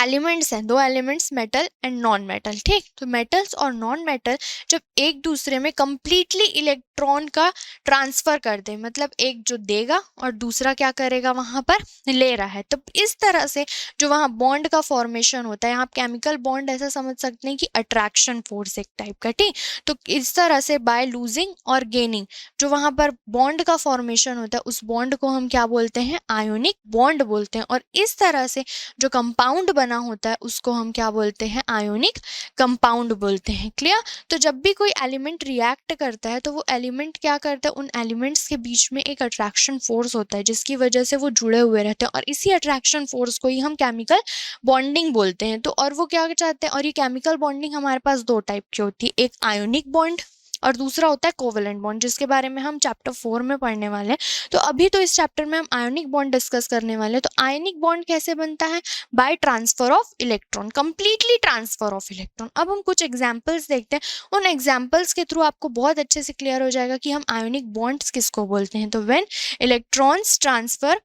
एलिमेंट्स हैं, दो elements metal and non metal, ठीक, तो metals और नॉन मेटल जब एक दूसरे में कंप्लीटली इलेक्ट्रॉन का ट्रांसफर कर दे, मतलब एक जो देगा और दूसरा क्या करेगा वहां पर ले रहा है, तो इस तरह से जो वहां बॉन्ड का फॉर्मेशन होता है, यहाँ केमिकल बॉन्ड ऐसा समझ सकते हैं कि अट्रैक्शन फोर्स एक टाइप का, ठीक, तो इस तरह से बाय लूजिंग और गेनिंग जो वहां पर बॉन्ड का फॉर्मेशन होता है उस बॉन्ड को हम क्या बोलते हैं? आयोनिक बॉन्ड बोलते हैं। और इस तरह से जो कंपाउंड बना होता है उसको हम क्या बोलते हैं? आयोनिक कंपाउंड बोलते हैं। क्लियर? तो जब भी कोई एलिमेंट रिएक्ट करता है तो वो एलिमेंट क्या करता है, उन एलिमेंट्स के बीच में एक अट्रैक्शन फोर्स होता है जिसकी वजह से वो जुड़े हुए रहते हैं और इसी अट्रैक्शन फोर्स को ही हम केमिकल बॉन्डिंग बोलते हैं। तो और वो क्या चाहते हैं, और ये केमिकल बॉन्डिंग हमारे पास दो टाइप की होती है, एक आयोनिक बॉन्ड और दूसरा होता है कोवेलेंट बॉन्ड, जिसके बारे में हम चैप्टर 4 में पढ़ने वाले हैं। तो अभी तो इस चैप्टर में हम आयोनिक बॉन्ड डिस्कस करने वाले हैं। तो आयोनिक बॉन्ड कैसे बनता है? Bye transfer of electron, completely transfer of electron. अब हम कुछ एग्जांपल्स देखते हैं, उन एग्जांपल्स के थ्रू आपको बहुत अच्छे से क्लियर हो जाएगा कि हम आयोनिक बॉन्ड्स किसको बोलते हैं। तो when electrons transfer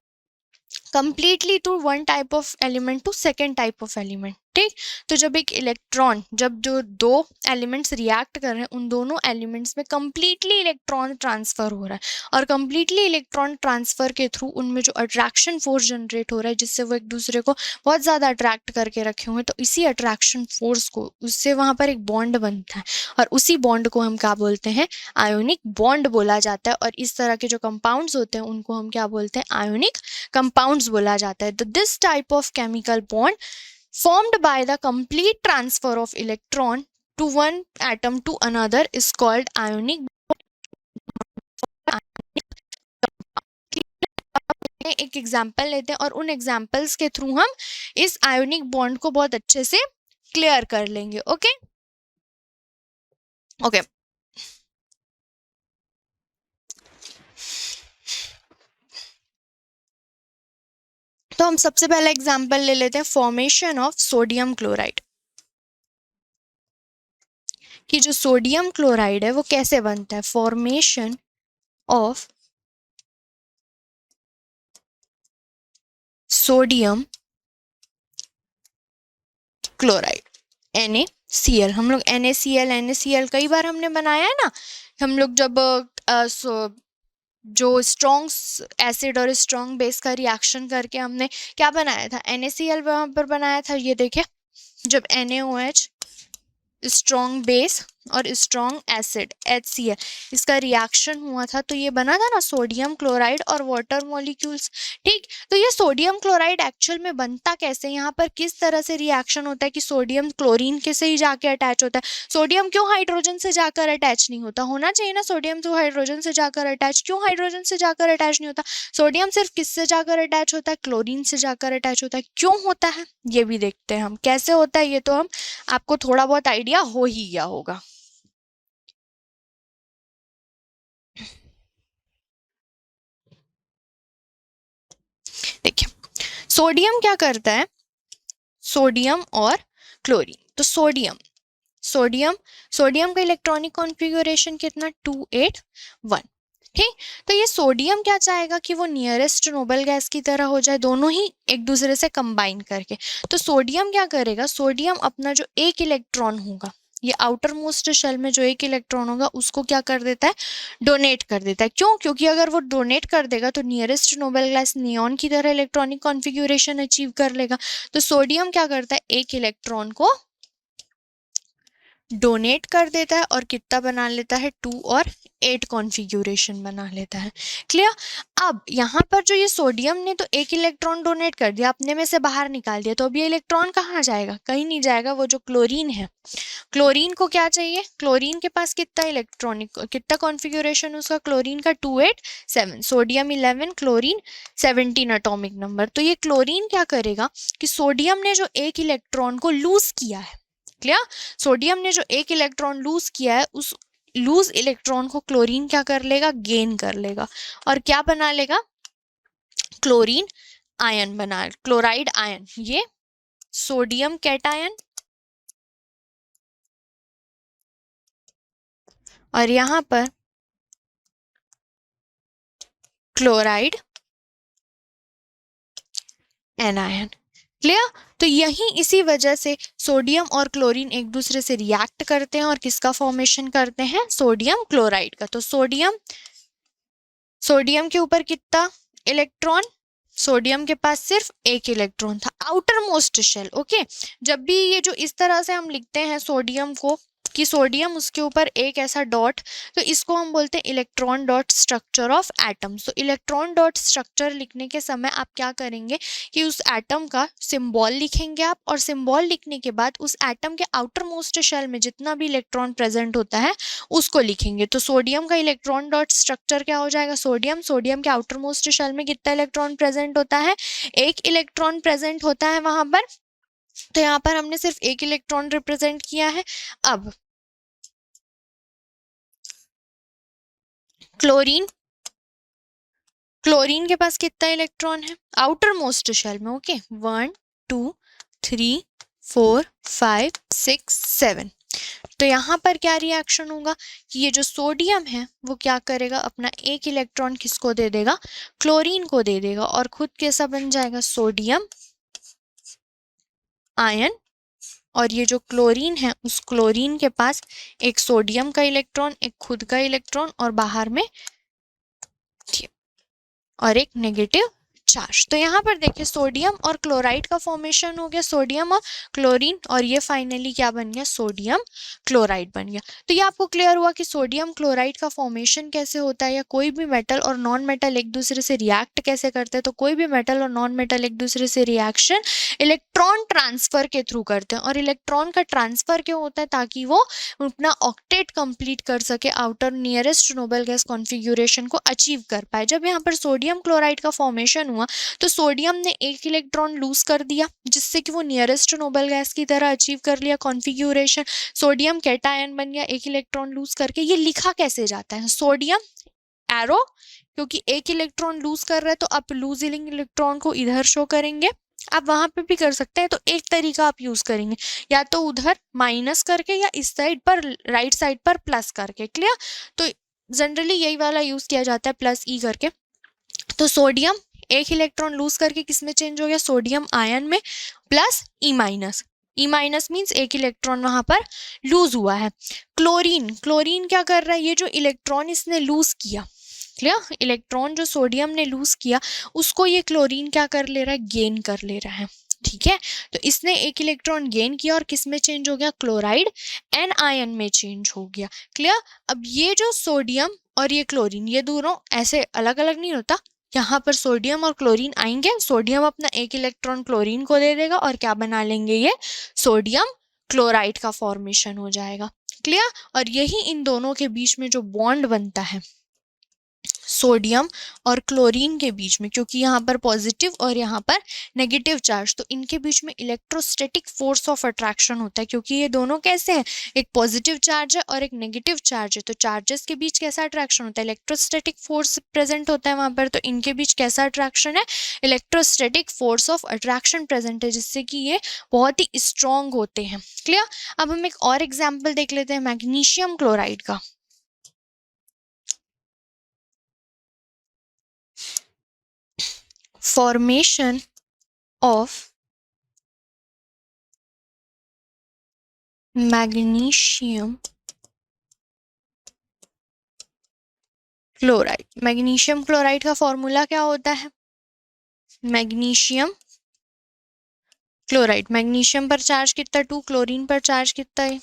completely to one type of element to second type of element, ठीक, तो जब एक इलेक्ट्रॉन, जब जो दो एलिमेंट्स रिएक्ट कर रहे हैं उन दोनों एलिमेंट्स में कंप्लीटली इलेक्ट्रॉन ट्रांसफर हो रहा है और कंप्लीटली इलेक्ट्रॉन ट्रांसफर के थ्रू उनमें जो अट्रैक्शन फोर्स जनरेट हो रहा है जिससे वो एक दूसरे को बहुत ज़्यादा अट्रैक्ट करके रखे हुए हैं, तो इसी अट्रैक्शन फोर्स को उससे वहाँ पर एक बॉन्ड बनता है और उसी बॉन्ड को हम क्या बोलते हैं? आयोनिक बॉन्ड बोला जाता है। और इस तरह के जो कंपाउंड्स होते हैं उनको हम क्या बोलते हैं? आयोनिक कंपाउंड्स बोला जाता है। तो this type of chemical bond formed by the complete transfer of electron to one atom to another is called ionic। एक एग्जांपल लेते हैं और उन एग्जांपल्स के थ्रू हम इस आयोनिक बॉन्ड को बहुत अच्छे से क्लियर कर लेंगे। ओके ओके तो हम सबसे पहला एग्जांपल ले लेते हैं फॉर्मेशन ऑफ सोडियम क्लोराइड, कि जो सोडियम क्लोराइड है वो कैसे बनता है? Formation of sodium chloride NaCl। हम लोग NaCl कई बार हमने बनाया है ना, हम लोग जब जो स्ट्रॉन्ग एसिड और स्ट्रॉन्ग बेस का रिएक्शन करके हमने क्या बनाया था? NaCl वहां पर बनाया था। ये देखिए, जब NaOH स्ट्रॉन्ग बेस और स्ट्रॉन्ग एसिड HCl इसका रिएक्शन हुआ था तो ये बना था ना सोडियम क्लोराइड और वाटर मॉलिक्यूल्स, ठीक। तो ये सोडियम क्लोराइड एक्चुअल में बनता कैसे, यहाँ पर किस तरह से रिएक्शन होता है कि सोडियम क्लोरीन के से ही जाके अटैच होता है? सोडियम क्यों हाइड्रोजन से जाकर अटैच नहीं होता? होना चाहिए ना सोडियम तो हाइड्रोजन से जाकर अटैच, क्यों हाइड्रोजन से जाकर अटैच नहीं होता? सोडियम सिर्फ किससे जाकर अटैच होता है? क्लोरीन से जाकर अटैच होता है। क्यों होता है ये भी देखते हैं हम, कैसे होता है ये तो हम आपको थोड़ा बहुत आइडिया हो ही गया होगा। देखिए, सोडियम क्या करता है? सोडियम और क्लोरीन, तो सोडियम का इलेक्ट्रॉनिक कॉन्फ़िगरेशन कितना? 281, ठीक। तो ये सोडियम क्या चाहेगा कि वो नियरेस्ट नोबल गैस की तरह हो जाए, दोनों ही एक दूसरे से कंबाइन करके। तो सोडियम क्या करेगा? सोडियम अपना जो एक इलेक्ट्रॉन होगा, ये आउटर मोस्ट शेल में जो एक इलेक्ट्रॉन होगा उसको क्या कर देता है? डोनेट कर देता है। क्यों? क्योंकि अगर वो डोनेट कर देगा तो नियरेस्ट नोबल गैस नियॉन की तरह इलेक्ट्रॉनिक कॉन्फ़िगरेशन अचीव कर लेगा। तो सोडियम क्या करता है? एक इलेक्ट्रॉन को डोनेट कर देता है और कितना बना लेता है 2 और 8 कॉन्फ़िगरेशन बना लेता है। क्लियर। अब यहाँ पर जो ये सोडियम ने तो एक इलेक्ट्रॉन डोनेट कर दिया, अपने में से बाहर निकाल दिया, तो अब ये इलेक्ट्रॉन कहाँ जाएगा? कहीं नहीं जाएगा। वो जो क्लोरीन है, क्लोरीन को क्या चाहिए? क्लोरीन के पास कितना इलेक्ट्रॉनिक, कितना कॉन्फ़िगरेशन उसका क्लोरीन का? 2 8 7, सोडियम 11, क्लोरीन 17 एटॉमिक नंबर। तो ये क्लोरीन क्या करेगा कि सोडियम ने जो एक इलेक्ट्रॉन को लूज किया है, क्लियर, सोडियम ने जो एक इलेक्ट्रॉन लूज किया है, उस लूज इलेक्ट्रॉन को क्लोरीन क्या कर लेगा? गेन कर लेगा और क्या बना लेगा? क्लोरीन आयन बना, क्लोराइड आयन, ये सोडियम कैटायन और यहां पर क्लोराइड एनायन। क्लियर। तो यही इसी वजह से सोडियम और क्लोरीन एक दूसरे से रिएक्ट करते हैं और किसका फॉर्मेशन करते हैं? सोडियम क्लोराइड का। तो सोडियम के ऊपर कितना इलेक्ट्रॉन? सोडियम के पास सिर्फ एक इलेक्ट्रॉन था, आउटर मोस्ट शेल। ओके, जब भी ये जो इस तरह से हम लिखते हैं सोडियम को कि सोडियम उसके ऊपर एक ऐसा डॉट, तो इसको हम बोलते हैं electron dot structure of atoms. तो इलेक्ट्रॉन डॉट स्ट्रक्चर लिखने के समय आप क्या करेंगे कि उस एटम का सिंबल लिखेंगे आप, और सिंबल लिखने के बाद उस एटम के आउटर मोस्ट शेल में जितना भी इलेक्ट्रॉन प्रेजेंट होता है उसको लिखेंगे। तो सोडियम का इलेक्ट्रॉन डॉट स्ट्रक्चर क्या हो जाएगा? सोडियम के आउटर मोस्ट शेल में कितना इलेक्ट्रॉन प्रेजेंट होता है? एक इलेक्ट्रॉन प्रेजेंट होता है वहां पर। तो यहाँ पर हमने सिर्फ एक इलेक्ट्रॉन रिप्रेजेंट किया है। अब क्लोरीन के पास कितना इलेक्ट्रॉन है आउटर मोस्ट शेल में? ओके, 1 2 3 4 5 6 7। तो यहाँ पर क्या रिएक्शन होगा कि ये जो सोडियम है वो क्या करेगा? अपना एक इलेक्ट्रॉन किसको दे देगा? क्लोरीन को दे देगा और खुद कैसा बन जाएगा? Sodium ion. और ये जो क्लोरीन है उस क्लोरीन के पास एक सोडियम का इलेक्ट्रॉन, एक खुद का इलेक्ट्रॉन और बाहर में और एक नेगेटिव चार्ज। तो यहाँ पर देखिए सोडियम और क्लोराइड का फॉर्मेशन हो गया, सोडियम और क्लोरीन, और ये फाइनली क्या बन गया? सोडियम क्लोराइड बन गया। तो ये आपको क्लियर हुआ कि सोडियम क्लोराइड का फॉर्मेशन कैसे होता है, या कोई भी मेटल और नॉन मेटल एक दूसरे से रिएक्ट कैसे करते हैं। तो कोई भी मेटल और नॉन मेटल एक दूसरे से रिएक्शन इलेक्ट्रॉन ट्रांसफर के थ्रू करते हैं, और इलेक्ट्रॉन का ट्रांसफर क्यों होता है? ताकि वो अपना ऑक्टेट कंप्लीट कर सके, outer nearest noble gas configuration को अचीव कर पाए। जब यहाँ पर सोडियम क्लोराइड का फॉर्मेशन हुआ तो सोडियम ने एक इलेक्ट्रॉन लूज कर दिया, जिससे कि वो नियरेस्ट नोबल गैस की तरह अचीव कर लिया कॉन्फ़िगरेशन। सोडियम कैटायन बन गया एक इलेक्ट्रॉन लूज करके। ये लिखा कैसे जाता है? सोडियम एरो, क्योंकि एक इलेक्ट्रॉन लूज कर रहा है तो आप लूजिंग इलेक्ट्रॉन को इधर शो करेंगे, आप वहां पे भी कर सकते हैं। तो एक तरीका आप यूज करेंगे, या तो उधर माइनस करके या इस साइड पर राइट साइड पर प्लस करके। क्लियर। तो जनरली यही वाला यूज किया जाता है, प्लस ई करके। तो सोडियम एक इलेक्ट्रॉन लूज करके किस में चेंज हो गया? सोडियम आयन में, plus E minus. E minus means एक इलेक्ट्रॉन वहां पर लूज हुआ है। क्लोरीन क्या कर रहा है? ये जो इलेक्ट्रॉन इसने लूज किया, क्लियर, इलेक्ट्रॉन जो सोडियम ने लूज किया उसको ये क्लोरीन क्या कर ले रहा है? गेन कर ले रहा है। ठीक है, तो इसने एक इलेक्ट्रॉन गेन किया और किस में चेंज हो गया? क्लोराइड एन आयन में चेंज हो गया। क्लियर। अब ये जो सोडियम और ये क्लोरीन, ये दोनों ऐसे अलग अलग नहीं होता। यहाँ पर सोडियम और क्लोरीन आएंगे, सोडियम अपना एक इलेक्ट्रॉन क्लोरीन को दे देगा और क्या बना लेंगे? ये सोडियम क्लोराइड का फॉर्मेशन हो जाएगा। क्लियर। और यही इन दोनों के बीच में जो बॉन्ड बनता है सोडियम और क्लोरीन के बीच में, क्योंकि यहाँ पर पॉजिटिव और यहाँ पर नेगेटिव चार्ज, तो इनके बीच में इलेक्ट्रोस्टैटिक फोर्स ऑफ अट्रैक्शन होता है। क्योंकि ये दोनों कैसे हैं? एक पॉजिटिव चार्ज है और एक नेगेटिव चार्ज है, तो चार्जेस के बीच कैसा अट्रैक्शन होता है? इलेक्ट्रोस्टैटिक फोर्स प्रेजेंट होता है वहां पर। तो इनके बीच कैसा अट्रैक्शन है? Electrostatic force of attraction present है, जिससे कि ये बहुत ही स्ट्रॉन्ग होते हैं। क्लियर। अब हम एक और एग्जाम्पल देख लेते हैं मैग्नीशियम क्लोराइड का। Formation of magnesium chloride. Magnesium chloride का फॉर्मूला क्या होता है? मैग्नीशियम क्लोराइड, मैग्नीशियम पर चार्ज कितना? 2, क्लोरीन पर चार्ज कितना है?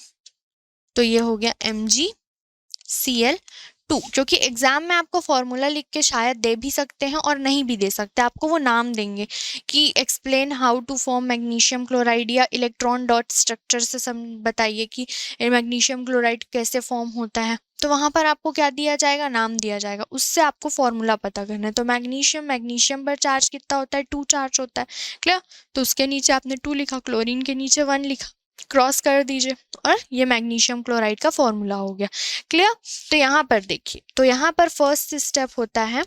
तो ये हो गया MgCl2, क्योंकि एग्जाम में आपको फॉर्मूला लिख के शायद दे भी सकते हैं और नहीं भी दे सकते, आपको वो नाम देंगे कि explain how to form magnesium chloride या इलेक्ट्रॉन डॉट स्ट्रक्चर से बताइए कि मैग्नीशियम क्लोराइड कैसे फॉर्म होता है, तो वहां पर आपको क्या दिया जाएगा, नाम दिया जाएगा, उससे आपको फॉर्मूला पता करना है। तो मैग्नीशियम पर चार्ज कितना होता है, 2 चार्ज होता है, क्लियर। तो उसके नीचे आपने 2 लिखा, क्लोरीन के नीचे 1 लिखा, क्रॉस कर दीजिए और ये मैग्नीशियम क्लोराइड का फॉर्मूला हो गया, क्लियर। तो यहाँ पर देखिए, तो यहाँ पर फर्स्ट स्टेप होता है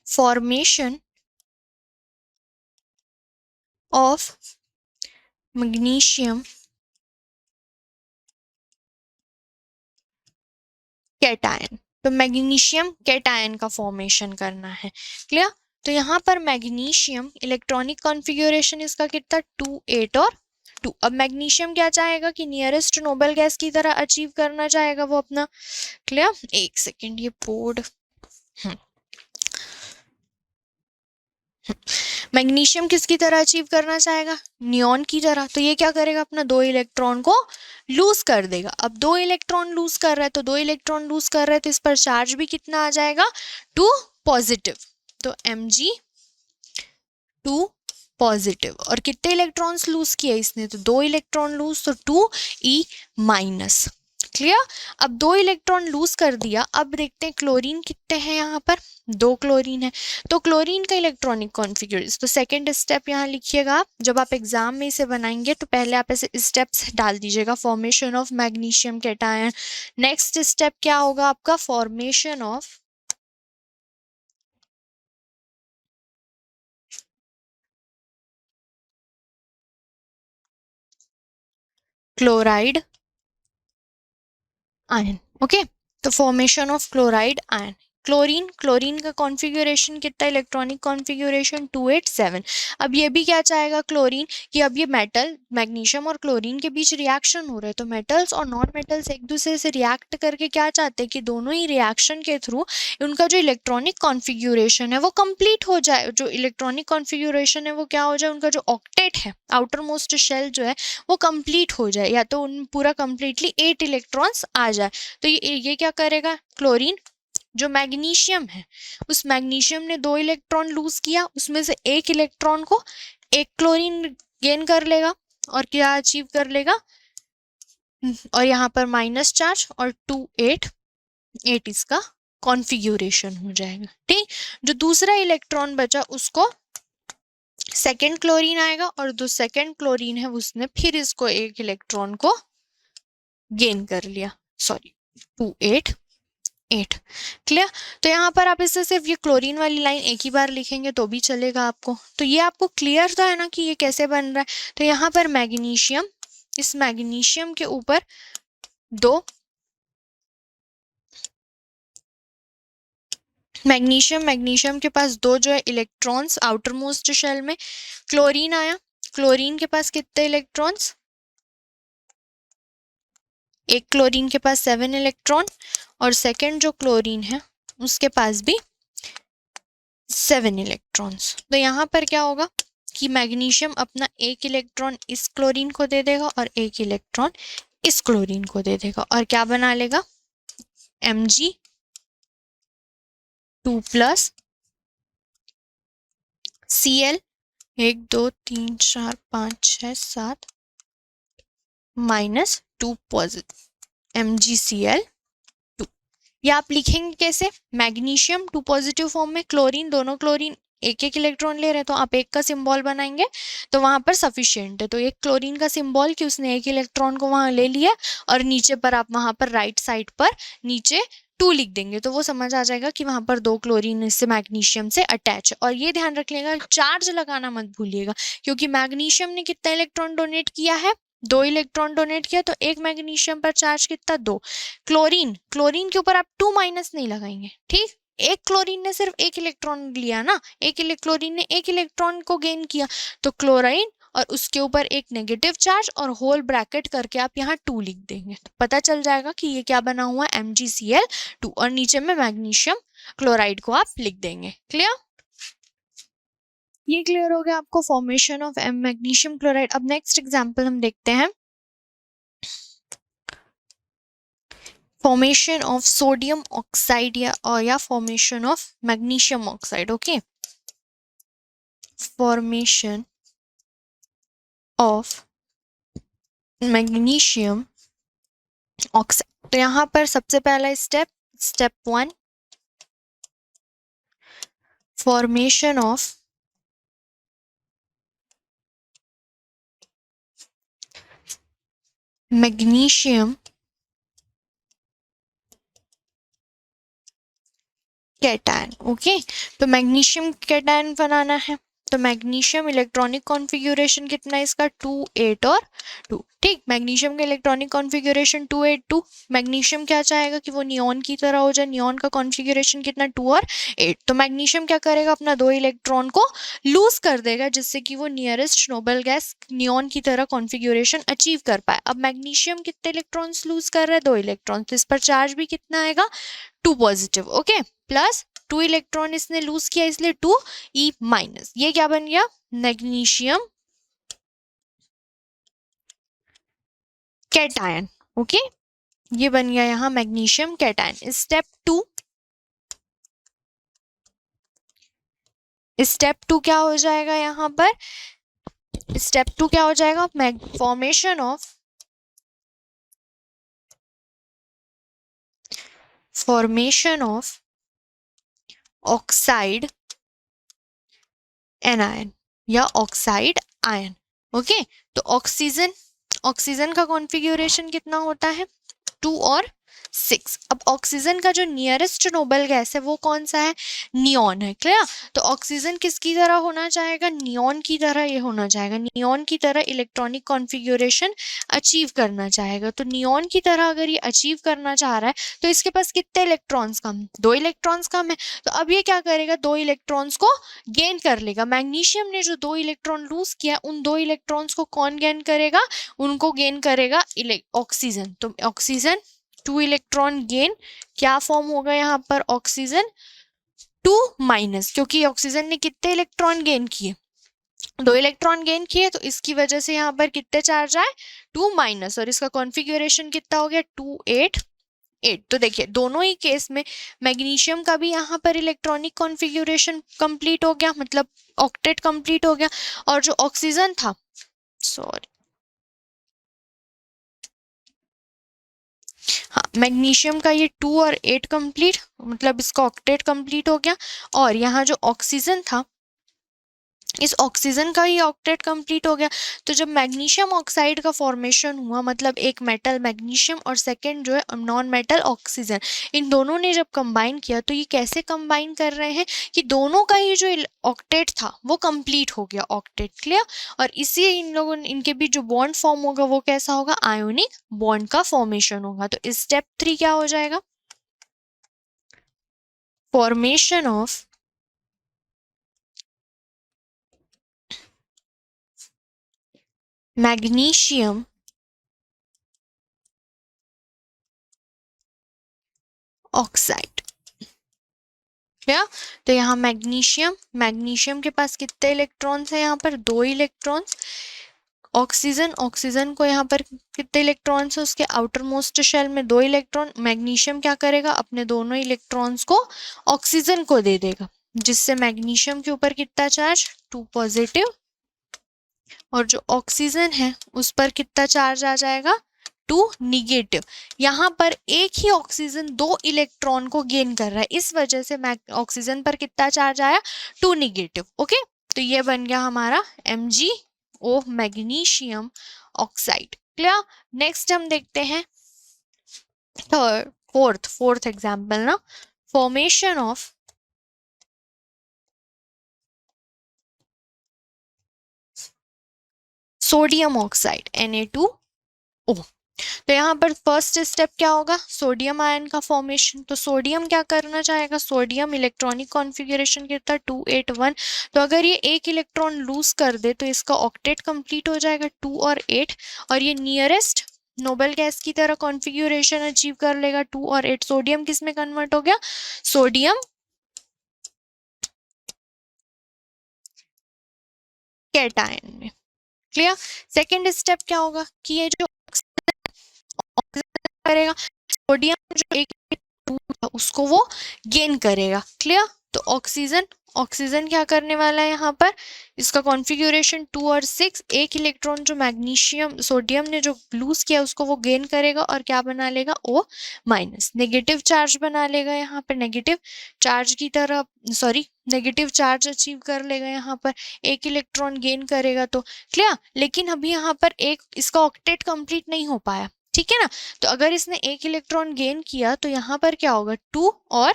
फॉर्मेशन ऑफ मैग्नीशियम कैटायन। तो मैग्नीशियम कैटायन का फॉर्मेशन करना है, क्लियर। तो यहाँ पर मैग्नीशियम इलेक्ट्रॉनिक कॉन्फ़िगरेशन इसका कितना 2 8 और 2। अब मैग्नीशियम क्या चाहेगा कि नियरेस्ट नोबल गैस की तरह अचीव करना चाहेगा वो अपना, क्लियर। एक सेकेंड, ये बोर्ड मैग्नीशियम किसकी तरह अचीव करना चाहेगा, नियॉन की तरह। तो ये क्या करेगा, अपना 2 इलेक्ट्रॉन को लूज कर देगा। अब 2 इलेक्ट्रॉन लूज कर रहा है, तो 2 इलेक्ट्रॉन लूज कर रहा है तो इस पर चार्ज भी कितना आ जाएगा, 2 पॉजिटिव। तो Mg2 पॉजिटिव। और कितने इलेक्ट्रॉन्स लूज किए इसने, तो 2 इलेक्ट्रॉन लूज, तो 2e माइनस, क्लियर। अब 2 इलेक्ट्रॉन लूज कर दिया। अब देखते हैं क्लोरीन कितने हैं, यहाँ पर 2 क्लोरीन है। तो क्लोरीन का इलेक्ट्रॉनिक कॉन्फ़िगरेशन, तो सेकंड स्टेप यहाँ लिखिएगा आप, जब आप एग्जाम में इसे बनाएंगे तो पहले आप ऐसे स्टेप्स डाल दीजिएगा, formation of magnesium cation. Next step क्या होगा आपका, formation of chloride ion, okay. तो formation of chloride ion, chlorine का कॉन्फ़िगरेशन कितना, इलेक्ट्रॉनिक कॉन्फ़िगरेशन 287। अब ये भी क्या चाहेगा क्लोरीन कि अब ये मेटल, मैग्नीशियम और क्लोरीन के बीच रिएक्शन हो रहा है, तो मेटल्स और नॉन मेटल्स एक दूसरे से रिएक्ट करके क्या चाहते हैं कि दोनों ही रिएक्शन के थ्रू उनका जो इलेक्ट्रॉनिक कॉन्फ़िगरेशन है वो कंप्लीट हो जाए। जो इलेक्ट्रॉनिक कॉन्फ़िगरेशन है वो क्या हो जाए, उनका जो ऑक्टेट है, आउटर मोस्ट शेल जो है वो कंप्लीट हो जाए, या तो उन पूरा कंप्लीटली 8 इलेक्ट्रॉन्स आ जाए। तो ये क्या करेगा, क्लोरीन जो मैग्नीशियम है, उस मैग्नीशियम ने 2 इलेक्ट्रॉन लूज किया, उसमें से 1 इलेक्ट्रॉन को एक क्लोरीन गेन कर लेगा और क्या अचीव कर लेगा, और यहाँ पर माइनस चार्ज और 2 8 इसका कॉन्फ़िगरेशन हो जाएगा, ठीक। जो दूसरा इलेक्ट्रॉन बचा उसको सेकेंड क्लोरीन आएगा, और जो सेकेंड क्लोरीन है उसने फिर इसको एक इलेक्ट्रॉन को गेन कर लिया, सॉरी 2 8 8, क्लियर। तो यहाँ पर आप इससे सिर्फ ये क्लोरीन वाली लाइन एक ही बार लिखेंगे तो भी चलेगा आपको। तो ये आपको क्लियर तो है ना कि ये कैसे बन रहा है। तो यहाँ पर मैग्नीशियम, इस मैग्नीशियम के ऊपर 2 मैग्नीशियम के पास 2 जो है इलेक्ट्रॉन्स आउटर मोस्ट शेल में, क्लोरीन आया, क्लोरीन के पास कितने इलेक्ट्रॉन्स, एक क्लोरीन के पास 7 इलेक्ट्रॉन, और सेकेंड जो क्लोरीन है उसके पास भी 7 इलेक्ट्रॉन्स। तो यहाँ पर क्या होगा कि मैग्नीशियम अपना एक इलेक्ट्रॉन इस क्लोरीन को दे देगा और एक इलेक्ट्रॉन इस क्लोरीन को दे देगा, और क्या बना लेगा, Mg2 plus Cl 1 2 3 4 5 6 7 minus 2 positive MgCl2। या आप लिखेंगे कैसे, मैग्नीशियम 2 पॉजिटिव फॉर्म में, क्लोरीन, दोनों क्लोरीन एक एक इलेक्ट्रॉन ले रहे हैं, तो आप एक का सिंबल बनाएंगे तो वहां पर सफिशिएंट है। तो एक क्लोरीन का सिंबल कि उसने एक इलेक्ट्रॉन को वहां ले लिया, और नीचे पर आप वहां पर राइट साइड पर नीचे 2 लिख देंगे तो वो समझ आ जाएगा कि वहां पर 2 क्लोरीन इससे मैग्नीशियम से अटैच है। और ये ध्यान रखिएगा, चार्ज लगाना मत भूलिएगा, क्योंकि मैग्नीशियम ने कितना इलेक्ट्रॉन डोनेट किया है, 2 इलेक्ट्रॉन डोनेट किया, तो एक मैग्नीशियम पर चार्ज कितना, 2। क्लोरीन के ऊपर आप 2 माइनस नहीं लगाएंगे, ठीक। एक क्लोरीन ने सिर्फ एक इलेक्ट्रॉन लिया ना, क्लोरीन ने एक इलेक्ट्रॉन को गेन किया, तो क्लोराइन और उसके ऊपर एक नेगेटिव चार्ज और होल ब्रैकेट करके आप यहाँ 2 लिख देंगे, तो पता चल जाएगा कि ये क्या बना हुआ है, MgCl2, और नीचे में मैग्नीशियम क्लोराइड को आप लिख देंगे, क्लियर। ये क्लियर हो गया आपको फॉर्मेशन ऑफ मैग्नीशियम क्लोराइड। अब नेक्स्ट एग्जांपल हम देखते हैं, फॉर्मेशन ऑफ सोडियम ऑक्साइड या formation of magnesium oxide. Okay, formation of magnesium oxide. तो यहाँ पर सबसे पहला step, step 1, formation of magnesium cation. Okay, तो मैग्नीशियम कैटायन बनाना है. तो मैग्नीशियम इलेक्ट्रॉनिक कॉन्फ़िगरेशन कितना है इसका, 2 8 और 2. ठीक, मैग्नीशियम का इलेक्ट्रॉनिक कॉन्फ़िगरेशन 2 8 2. मैग्नीशियम क्या चाहेगा कि वो नियॉन की तरह हो जाए. नियॉन का कॉन्फ़िगरेशन कितना, 2 और 8. तो मैग्नीशियम क्या करेगा, अपना 2 इलेक्ट्रॉन को लूज कर देगा जिससे कि वो नियरेस्ट नोबल गैस नियॉन की तरह कॉन्फ़िगरेशन अचीव कर पाए. अब मैग्नीशियम कितने इलेक्ट्रॉन्स लूज कर रहा है, 2 इलेक्ट्रॉन. तो इस पर चार्ज भी कितना आएगा, 2 पॉजिटिव. ओके, प्लस 2 इलेक्ट्रॉन इसने लूज किया इसलिए 2 ई माइनस. ये क्या बन गया, मैग्नीशियम कैटायन. ओके, ये बन गया यहाँ मैग्नीशियम कैटायन. स्टेप टू क्या हो जाएगा यहाँ पर, स्टेप 2 क्या हो जाएगा, फॉर्मेशन ऑफ ऑक्साइड एनायन या ऑक्साइड आयन. ओके, तो ऑक्सीजन का कॉन्फ़िगरेशन कितना होता है, 2 और 6. अब ऑक्सीजन का जो नियरेस्ट नोबल गैस है वो कौन सा है, नियॉन है. क्लियर. तो ऑक्सीजन किसकी तरह होना चाहेगा, नियॉन की तरह ये होना चाहेगा. नियॉन की तरह इलेक्ट्रॉनिक कॉन्फ़िगरेशन अचीव करना चाहेगा. तो नियॉन की तरह अगर ये अचीव करना चाह रहा है तो इसके पास कितने इलेक्ट्रॉन्स कम, 2 इलेक्ट्रॉन्स कम है. तो अब ये क्या करेगा, 2 इलेक्ट्रॉन्स को गेन कर लेगा. मैग्नीशियम ने जो 2 इलेक्ट्रॉन लूज किया उन 2 इलेक्ट्रॉन्स को कौन गेन करेगा, उनको गेन करेगा ऑक्सीजन. तो ऑक्सीजन 2 इलेक्ट्रॉन गेन, क्या फॉर्म होगा यहाँ पर, ऑक्सीजन 2 माइनस, क्योंकि ऑक्सीजन ने कितने इलेक्ट्रॉन गेन किए, 2 इलेक्ट्रॉन गेन किए. तो इसकी वजह से यहाँ पर कितने चार्ज आए, 2 माइनस. और इसका कॉन्फ़िगरेशन कितना हो गया, 2 8 8. तो देखिए दोनों ही केस में मैग्नीशियम का भी यहाँ पर इलेक्ट्रॉनिक कॉन्फ़िगरेशन कंप्लीट हो गया, मतलब ऑक्टेट कंप्लीट हो गया. और जो ऑक्सीजन था, सॉरी, हाँ, मैग्नीशियम का ये 2 और 8 कंप्लीट, मतलब इसका ऑक्टेट कंप्लीट हो गया. और यहाँ जो ऑक्सीजन था, इस ऑक्सीजन का ही ऑक्टेट कंप्लीट हो गया. तो जब मैग्नीशियम ऑक्साइड का फॉर्मेशन हुआ, मतलब एक मेटल मैग्नीशियम और सेकंड जो है नॉन मेटल ऑक्सीजन, इन दोनों ने जब कंबाइन किया, तो ये कैसे कंबाइन कर रहे हैं कि दोनों का ही जो ऑक्टेट था वो कंप्लीट हो गया, ऑक्टेट. क्लियर. और इसी इन लोगों इनके बीच जो बॉन्ड फॉर्म होगा वो कैसा होगा, आयोनिक बॉन्ड का फॉर्मेशन होगा. तो स्टेप 3 क्या हो जाएगा, फॉर्मेशन ऑफ मैग्नीशियम ऑक्साइड. क्या, तो यहाँ मैग्नीशियम के पास कितने इलेक्ट्रॉन्स है, यहाँ पर 2 इलेक्ट्रॉन्स. ऑक्सीजन को यहाँ पर कितने इलेक्ट्रॉन्स है, उसके आउटर मोस्ट शेल में 2 इलेक्ट्रॉन. मैग्नीशियम क्या करेगा, अपने दोनों इलेक्ट्रॉन्स को ऑक्सीजन को दे देगा, जिससे मैग्नीशियम के ऊपर कितना चार्ज, 2 पॉजिटिव. और जो ऑक्सीजन है उस पर कितना चार्ज आ जाएगा, 2 निगेटिव. यहाँ पर एक ही ऑक्सीजन 2 इलेक्ट्रॉन को गेन कर रहा है, इस वजह से ऑक्सीजन पर कितना चार्ज आया, 2 निगेटिव. ओके, तो ये बन गया हमारा MgO magnesium oxide. Clear. Next हम देखते हैं फोर्थ एग्जाम्पल ना, formation of sodium oxide Na2O. तो यहाँ पर फर्स्ट स्टेप क्या होगा, सोडियम आयन का फॉर्मेशन. तो सोडियम क्या करना चाहेगा, सोडियम इलेक्ट्रॉनिक कॉन्फ़िगरेशन कितना, 2 8 1. तो अगर ये एक इलेक्ट्रॉन लूज कर दे तो इसका ऑक्टेट कंप्लीट हो जाएगा, 2 और 8. और ये नियरेस्ट नोबल गैस की तरह कॉन्फ़िगरेशन अचीव कर लेगा, 2 और 8. सोडियम किस में कन्वर्ट हो गया, सोडियम कैटायन में. क्लियर. सेकेंड स्टेप क्या होगा कि ये जो ऑक्सीजन करेगा, सोडियम जो एक उसको वो गेन करेगा। क्लियर? तो ऑक्सीजन क्या करने वाला है यहाँ पर, इसका कॉन्फ़िगरेशन 2 और 6, एक इलेक्ट्रॉन जो मैग्नीशियम सोडियम ने जो लूज किया उसको वो गेन करेगा और क्या बना लेगा, O माइनस, नेगेटिव चार्ज बना लेगा यहाँ पर, नेगेटिव चार्ज की तरह नेगेटिव चार्ज अचीव कर लेगा यहाँ पर, एक इलेक्ट्रॉन गेन करेगा। तो क्लियर? लेकिन अभी यहाँ पर एक इसका ऑक्टेट कंप्लीट नहीं हो पाया, ठीक है ना। तो अगर इसने एक इलेक्ट्रॉन गेन किया तो यहाँ पर क्या होगा, 2 और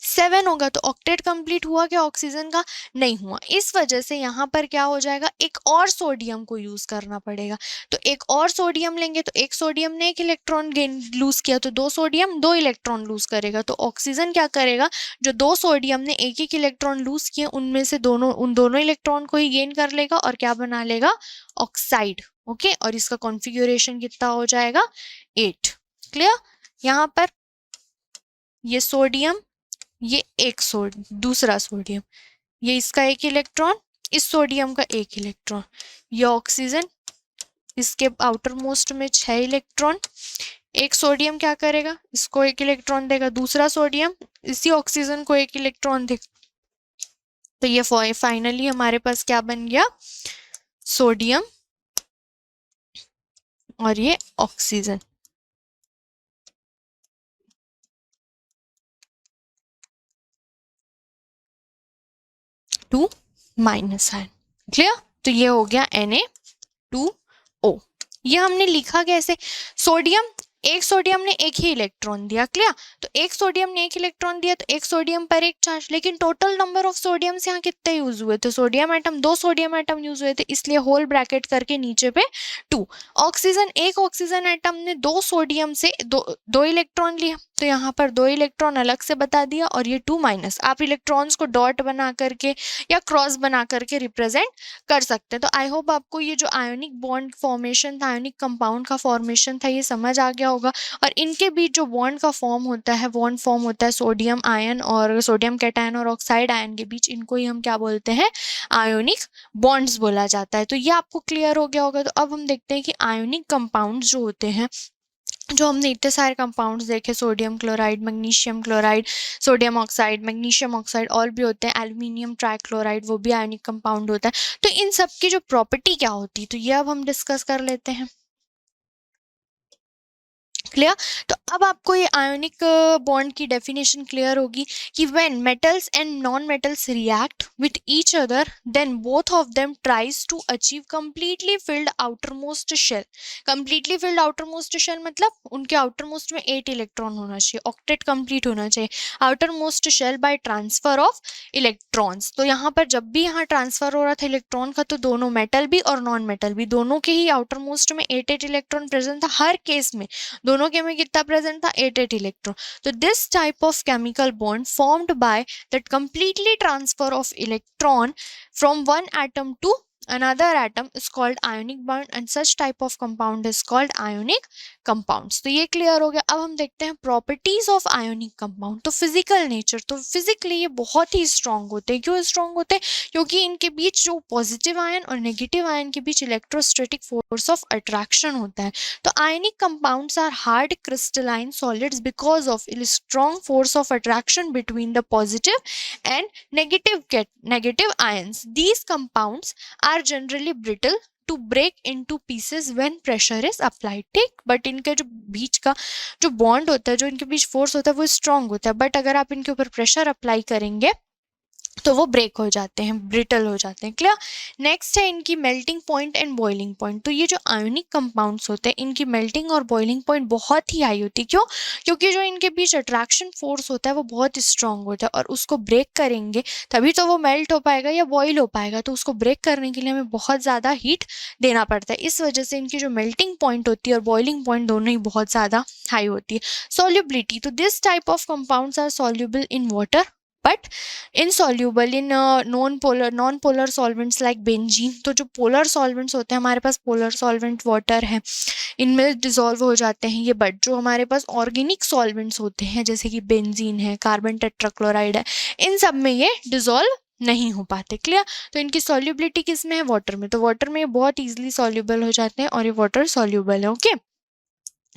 7 होगा। तो ऑक्टेट कंप्लीट हुआ क्या ऑक्सीजन का? नहीं हुआ। इस वजह से यहाँ पर क्या हो जाएगा, एक और सोडियम को यूज करना पड़ेगा। तो एक और सोडियम लेंगे, तो एक सोडियम ने एक इलेक्ट्रॉन गेन लूज किया, तो 2 सोडियम 2 इलेक्ट्रॉन लूज करेगा। तो ऑक्सीजन क्या करेगा, जो 2 सोडियम ने एक एक इलेक्ट्रॉन लूज किए उनमें से उन दोनों इलेक्ट्रॉन को ही गेन कर लेगा और क्या बना लेगा, ऑक्साइड। ओके, और इसका कॉन्फ़िगरेशन कितना हो जाएगा, 8। क्लियर? यहाँ पर ये सोडियम, ये एक दूसरा सोडियम, ये इसका एक इलेक्ट्रॉन, इस सोडियम का एक इलेक्ट्रॉन, ये ऑक्सीजन, इसके आउटर मोस्ट में 6 इलेक्ट्रॉन, एक सोडियम क्या करेगा, इसको एक इलेक्ट्रॉन देगा, दूसरा सोडियम इसी ऑक्सीजन को एक इलेक्ट्रॉन देगा। तो ये फाइनली हमारे पास क्या बन गया, सोडियम और ये oxygen. Two minus ion. Clear? तो ये हो गया Na2O। ये हमने लिखा कैसे, एक सोडियम ने एक ही इलेक्ट्रॉन दिया। क्लियर? तो एक सोडियम ने एक इलेक्ट्रॉन दिया तो एक सोडियम पर एक चार्ज, लेकिन टोटल नंबर ऑफ सोडियम्स यहाँ कितने यूज हुए थे, sodium atom 2 sodium atom use हुए थे, इसलिए होल ब्रैकेट करके नीचे पे 2। एक ऑक्सीजन एटम ने 2 सोडियम से दो इलेक्ट्रॉन लिया, तो यहाँ पर 2 इलेक्ट्रॉन अलग से बता दिया और ये 2 माइनस। आप इलेक्ट्रॉन्स को डॉट बना करके या क्रॉस बना करके रिप्रेजेंट कर सकते हैं। तो आई होप आपको ये जो आयोनिक बॉन्ड फॉर्मेशन था, आयोनिक कंपाउंड का फॉर्मेशन था, ये समझ आ गया होगा। और इनके बीच जो बॉन्ड का बॉन्ड फॉर्म होता है सोडियम आयन और सोडियम कैटायन और ऑक्साइड आयन के बीच, इनको ही हम क्या बोलते हैं, आयोनिक बॉन्ड्स बोला जाता है। तो ये आपको क्लियर हो गया होगा। तो अब हम देखते हैं कि आयोनिक कंपाउंड्स जो होते हैं, जो हमने इतने सारे कंपाउंड्स देखे, sodium chloride, magnesium chloride, sodium oxide, magnesium oxide, और भी होते हैं, एल्यूमिनियम ट्राइक्लोराइड, वो भी आयोनिक कंपाउंड होता है। तो इन सब की जो प्रॉपर्टी क्या होती है, तो ये अब हम डिस्कस कर लेते हैं। क्लियर? तो अब आपको ये आयोनिक बॉन्ड की डेफिनेशन क्लियर होगी कि when metals and non metals react with each other then both of them tries to achieve completely filled outermost shell. Completely filled outermost shell मतलब उनके आउटरमोस्ट में 8 इलेक्ट्रॉन होना चाहिए, ऑक्टेट कंप्लीट होना चाहिए। Outermost shell by transfer of electrons. तो यहाँ पर जब भी यहाँ ट्रांसफर हो रहा था इलेक्ट्रॉन का, तो दोनों मेटल भी और नॉन मेटल भी दोनों के ही आउटरमोस्ट में 8 इलेक्ट्रॉन प्रेजेंट था। हर केस में दोनों के में कितना प्रेजेंट था, 8 इलेक्ट्रॉन। तो this type of chemical bond formed by that completely transfer of electron from one atom to another atom is called ionic bond and such type of compound is called ionic compounds। तो ये clear हो गया। अब हम देखते हैं properties of ionic compound. तो physical nature, तो फिजिकली ये बहुत ही स्ट्रांग होते हैं। क्यों स्ट्रांग होते हैं? क्योंकि इनके बीच जो पॉजिटिव आयन और नेगेटिव आयन के बीच इलेक्ट्रोस्टैटिक फोर्स ऑफ अट्रैक्शन होता है। तो ionic compounds are hard crystalline solids because of strong force of attraction between the positive and negative ions. These compounds are generally brittle to break into pieces when pressure is applied। ठीक, but इनके जो बीच का जो bond होता है, जो इनके बीच force होता है, वो स्ट्रांग होता है, बट अगर आप इनके ऊपर प्रेशर अप्लाई करेंगे तो वो ब्रेक हो जाते हैं, ब्रिटल हो जाते हैं। क्लियर? नेक्स्ट है इनकी melting point and boiling point. तो ये जो आयोनिक कंपाउंड्स होते हैं, इनकी मेल्टिंग और बॉइलिंग पॉइंट बहुत ही हाई होती है। क्यों? क्योंकि जो इनके बीच अट्रैक्शन फोर्स होता है वो बहुत स्ट्रांग होता है, और उसको ब्रेक करेंगे तभी तो वो मेल्ट हो पाएगा या बॉयल हो पाएगा। तो उसको ब्रेक करने के लिए हमें बहुत ज़्यादा हीट देना पड़ता है। इस वजह से इनकी जो मेल्टिंग पॉइंट होती है और बॉइलिंग पॉइंट दोनों ही बहुत ज़्यादा हाई होती है। सॉल्युबिलिटी, तो this type of compounds are soluble in water but insoluble in non-polar solvents like benzene। तो जो पोलर सॉल्वेंट्स होते हैं, हमारे पास पोलर सॉल्वेंट वाटर है, इनमें डिसॉल्व हो जाते हैं ये। बट जो हमारे पास ऑर्गेनिक सॉल्वेंट्स होते हैं जैसे कि बेंजीन है, कार्बन टेट्राक्लोराइड है, इन सब में ये डिसॉल्व नहीं हो पाते। क्लियर? तो इनकी सॉल्युबिलिटी किस में है, वाटर में। तो वाटर में बहुत ईजिली सॉल्युबल हो जाते हैं और ये वाटर सॉल्युबल है। ओके,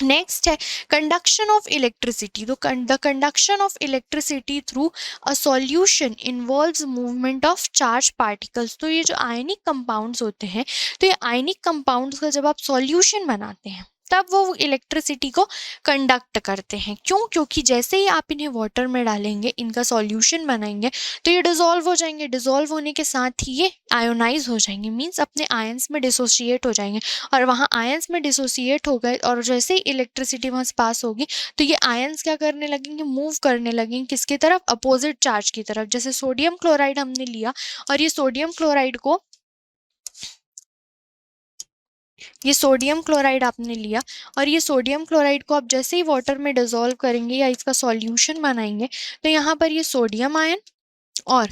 नेक्स्ट है कंडक्शन ऑफ इलेक्ट्रिसिटी। तो the conduction of electricity through a solution involves movement of charge particles. तो ये जो आयनिक कंपाउंड्स होते हैं, तो ये आयनिक कंपाउंड्स का जब आप सॉल्यूशन बनाते हैं तब वो इलेक्ट्रिसिटी को कंडक्ट करते हैं। क्यों? क्योंकि जैसे ही आप इन्हें वाटर में डालेंगे, इनका सॉल्यूशन बनाएंगे, तो ये डिसॉल्व हो जाएंगे। डिसॉल्व होने के साथ ही ये आयोनाइज हो जाएंगे, मीन्स अपने आयंस में डिसोसिएट हो जाएंगे। और वहाँ आयंस में डिसोसिएट हो गए और जैसे ही इलेक्ट्रिसिटी वहाँ से पास होगी, तो ये आयंस क्या करने लगेंगे? मूव करने लगेंगे किसकी तरफ? अपोजिट चार्ज की तरफ। जैसे सोडियम क्लोराइड हमने लिया और ये सोडियम क्लोराइड आपने लिया और ये सोडियम क्लोराइड को आप जैसे ही वाटर में डिसॉल्व करेंगे या इसका सॉल्यूशन बनाएंगे, तो यहाँ पर ये सोडियम आयन और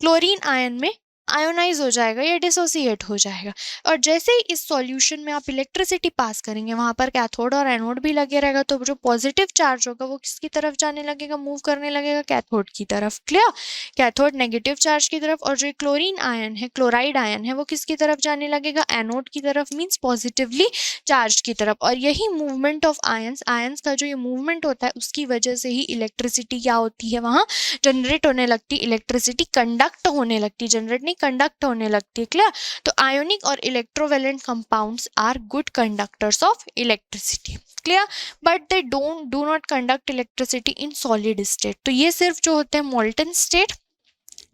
क्लोरीन आयन में आयोनाइज हो जाएगा या डिसोसिएट हो जाएगा। और जैसे ही इस सॉल्यूशन में आप इलेक्ट्रिसिटी पास करेंगे, वहां पर कैथोड और एनोड भी लगे रहेगा, तो जो पॉजिटिव चार्ज होगा वो किसकी तरफ जाने लगेगा? मूव करने लगेगा कैथोड की तरफ। क्लियर? कैथोड नेगेटिव चार्ज की तरफ। और जो क्लोरीन आयन है, क्लोराइड आयन है, वो किसकी तरफ जाने लगेगा? एनोड की तरफ, मीन्स पॉजिटिवली चार्ज की तरफ। और यही मूवमेंट ऑफ आयंस, आयंस का जो ये मूवमेंट होता है, उसकी वजह से ही इलेक्ट्रिसिटी क्या होती है? वहां जनरेट होने लगती, इलेक्ट्रिसिटी कंडक्ट होने लगती, जनरेट नहीं कंडक्ट होने लगती है। क्लियर? तो आयोनिक और electrovalent compounds are good conductors of electricity. Clear? But they do not conduct electricity in solid state. तो ये सिर्फ जो होते हैं मोल्टन स्टेट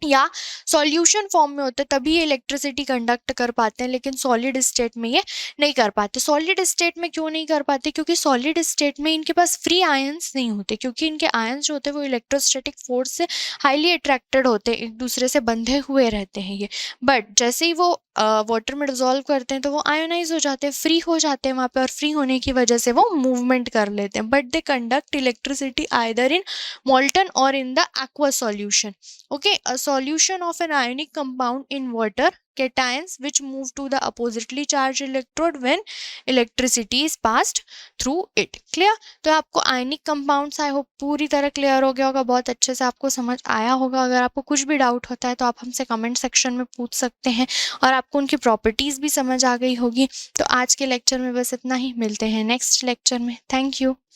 या सॉल्यूशन फॉर्म में होते तभी ये इलेक्ट्रिसिटी कंडक्ट कर पाते हैं, लेकिन सॉलिड स्टेट में ये नहीं कर पाते। सॉलिड स्टेट में क्यों नहीं कर पाते? क्योंकि सॉलिड स्टेट में इनके पास फ्री आयंस नहीं होते, क्योंकि इनके आयंस जो होते हैं वो इलेक्ट्रोस्टैटिक फोर्स से हाईली अट्रैक्टेड होते हैं, एक दूसरे से बंधे हुए रहते हैं ये। बट जैसे ही वो वाटर में डिजोल्व करते हैं तो वो आयोनाइज हो जाते हैं, फ्री हो जाते हैं वहाँ पे, और फ्री होने की वजह से वो मूवमेंट कर लेते हैं। But they conduct electricity either in molten or in the aqueous solution. Okay, a solution of an ionic compound in water, cations which move to the oppositely charged electrode when electricity is passed through it. Clear? तो आपको ionic compounds I hope पूरी तरह clear हो गया होगा, बहुत अच्छे से आपको समझ आया होगा। अगर आपको कुछ भी डाउट होता है तो आप हमसे कमेंट सेक्शन में पूछ सकते हैं, और आपको उनकी प्रॉपर्टीज भी समझ आ गई होगी। तो आज के लेक्चर में बस इतना ही, मिलते हैं नेक्स्ट लेक्चर में। Thank you.